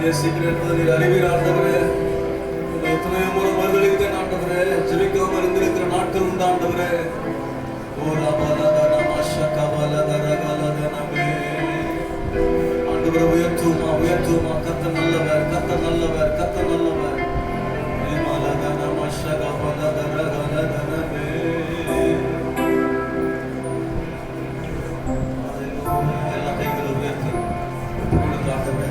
[SPEAKER 1] நேசிக்கிறேன் என்பதை நீர் அறிவீர் ஆண்டவரே. எத்தனையோ முறை மறுதளித்தேன் ஆண்டவரே. ஜெபிக்காமல் இருந்திருக்கிற நாட்கள் உண்டு ஆண்டவரே. ஆண்டவரை உயர்த்துமா உயர்த்துமா. கத்த நல்லவர், கத்த நல்லவர், கத்த நல்லவர். எல்லா கைகளும் உயர்த்தி ஆண்டவரே.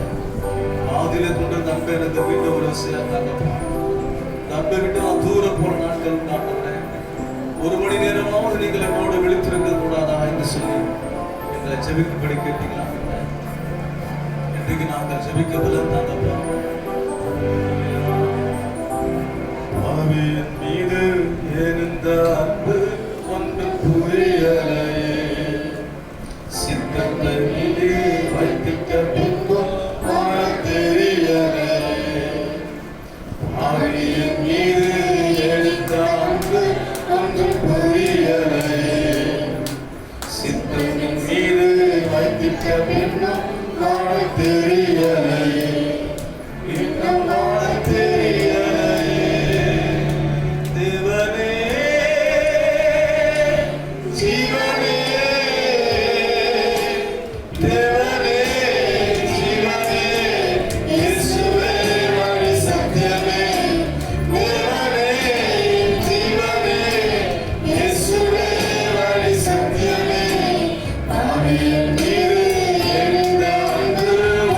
[SPEAKER 1] ஆதியிலே கொண்டு நம்ப எனக்கு வீட்டை ஒரு சேர்த்தாங்கப்பா. நம்ப விட்டு நான் தூரம் போன நாட்கள் உண்டாண்டவரே. ஒரு மணி நேரமாவது நீங்கள் என்னோட விழித்திருக்க கூடாதா என்று சொல்லி எங்களை ஜெபிக்கும்படி கேட்டீங்களா? இன்றைக்கு நாங்கள் ஜெபிக்கவில்லை தாங்கப்பா. ஆவியின் மீது ஏன் இந்த அன்பு ஒன்று புரியலையே. சித்தத்தை மீது வைத்திட்ட பின்பும் தெரியலையே. ஆவியின் மீது ஏன் இந்த அன்பு ஒன்று புரியலையே. சித்தத்தின் மீது வைத்திட்ட பின்பும் தெரியலையே. இன்னும் தெரியலையே. தேவனே ஜீவனே, தேவனே ஜீவனே, இயேசுவே வழி சத்தியமே. தேவனே ஜீவனே, இயேசுவே வழி சத்தியமே. ஆவியின் மீது எழுந்த அன்பு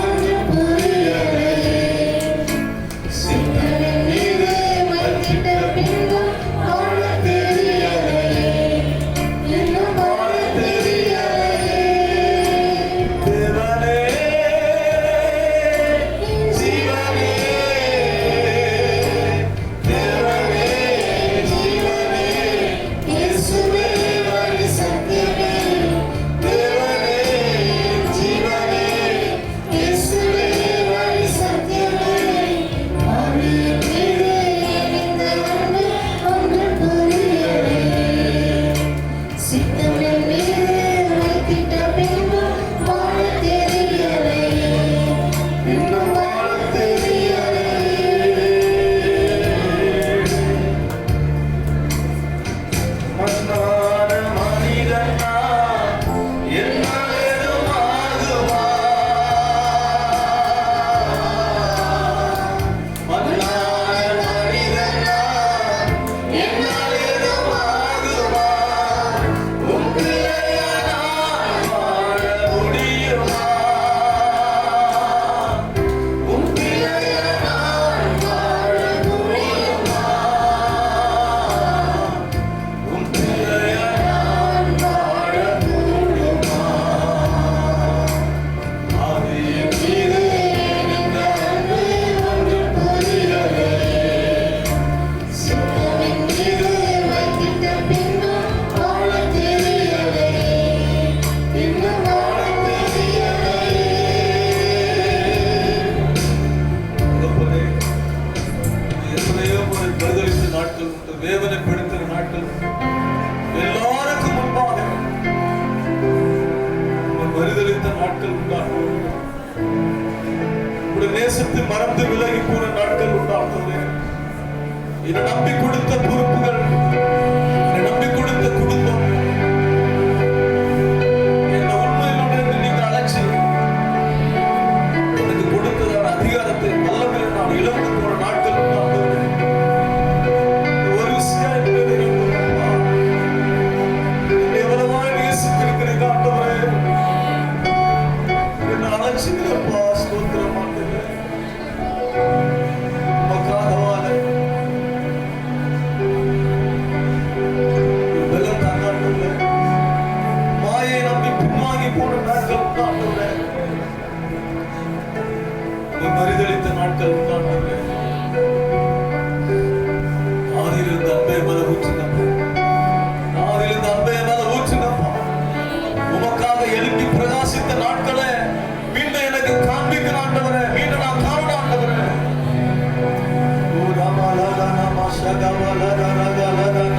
[SPEAKER 1] ஒன்று புரியலையே. சித்தத்தின் மீது வைத்திட்ட பின்பும் வாழ தெரியலையே. இன்னும் வாழ தெரியலையே. தேவனே ஜீவனே, தேவனே ஜீவனே, இயேசுவே வழி சத்தியமே. தேவனே ஜீவனே, இயேசுவே வழி சத்தியமே. ஆவியின் மீது எழுந்த அன்பு ஒன்று புரியலையே. சித்தத்தின் மீது வைத்திட்ட பின்பும் வாழ தெரியலையே. இன்னும் வாழ தெரியலையே. மன்னான மனிதன் நான், என்னால் எதுவும் ஆகுமா? மன்னான மனிதன் நான், என்னால் எதுவும் ஆகுமா? உன் பிள்ளையா நான் வாழ முடியுமா? உன் பிள்ளையா நான் வாழ முடியுமா? உன் பிள்ளையா நான் வாழ முடியுமா? ஆவியின் மீது எழுந்த அன்பு ஒன்று புரியலையே. சித்தத்தின் மீது வைத்திட்ட பின்பும் வாழ தெரியலையே. இன்னும் வாழ தெரியலையே. தகப்பனே, எத்தனையோ முறை பரிதலித்த நாட்கள் உண்டு, வேதனைப்படுத்தின நாட்கள் உண்டு. எல்லாருக்கும் முன்பாக பரிதலித்த நாட்கள் உண்டாகும். உடைய நேசத்தை மறந்து விலகி போன நாட்கள் உண்டாகுது. என்னை நம்பி கொடுத்த பொறுப்புகள், என்னை நம்பி கொடுத்த குடும்பம், என்னை உண்மையிலுடைய நீங்கள் அழைச்சி எனக்கு கொடுத்ததான அதிகாரத்தை வல்லமையை நான் இழந்து போன நாட்கள் உண்டாகுது. ஒரு விஷயம் என்பதை நம்புகிறேன்ப்பா. என்னை எவ்வளவாய் நேசித்திருக்கிறீங்க ஆண்டவரே. என்னை அழைச்சிக்கிறப்பா. ஸ்தோத்திரம் ஆண்டவரே. உமக்காக வாழ பலம் தாங்க ஆண்டவரே. மாயை நம்பி பின்வாங்கி போன நாட்கள் உண்டு ஆண்டவரே. உம்மை மறுதலித்த நாட்கள் உண்டு ஆண்டவரே. ஆதியிலிருந்து அன்பை மேல ஊற்றினப்பா. ஆதியிலிருந்து அன்பை மேல ஊற்றினப்பா. உமக்காக எழுப்பி பிரகாசித்த நாட்களை மீண்டும் எனக்கு காண்பிக்கிற ஆண்டவரே. மீண்டும் நான் காண ஆண்டவரே. ஓ ராமலகன மஷகவலகரகலகன.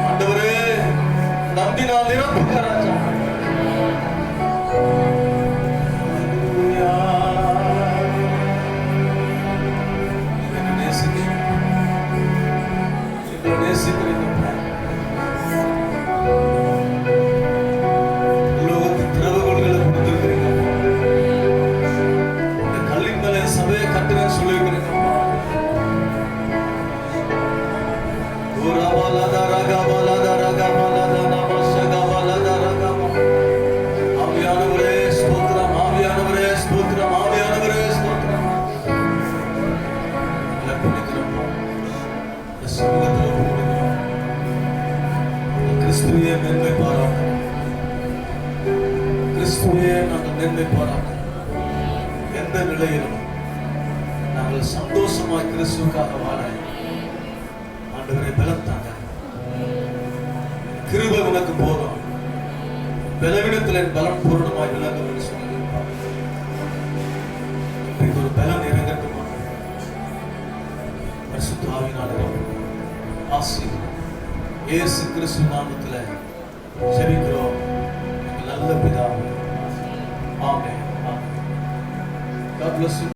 [SPEAKER 1] ஆண்டவரே, நம்பி நான் நிரப்புங்க ராஜா. ஹல்லேலூயா. நேசிக்கிறீங்கப்பா. உலகத்தின் திறவுகோல்களை கொடுத்திருக்கிறீங்கப்பா. இந்த கல்லின் மேலே சபையை கட்டுறேன்னு சொல்லியிருக்கிறீங்கப்பா. ஆவியானவரே ஸ்தோத்திரம், ஆவியானவரே ஸ்தோத்திரம், ஆவியானவரே ஸ்தோத்திரம். எங்களை கொடுக்கிறோம், இந்த சமூகத்தில் கொடுக்கிறோம். கிறிஸ்துவையே மேன்மை பாராட்டணும், கிறிஸ்துவையே நாங்கள் மேன்மை பாராட்டணும். எந்த நிலையிலும் நாங்கள் சந்தோஷமாய் கிறிஸ்துவுக்காக வாழ ஆண்டவரே பலம் தாங்க. கிருபை உனக்கு போதும், பலவீனத்தில் என் பலம் பூர்ணமாய் விளங்கும் என்று சொல்லியிருப்பார். இன்றைக்கு ஒரு பலம் இறங்கட்டுமா? பரிசுத்த ஆவியானவரே ஆசீர்வதியும். இயேசு கிறிஸ்து நாமத்தில் ஜெபிக்கிறோம் நல்ல பிதாவே. ஆமென். God bless you.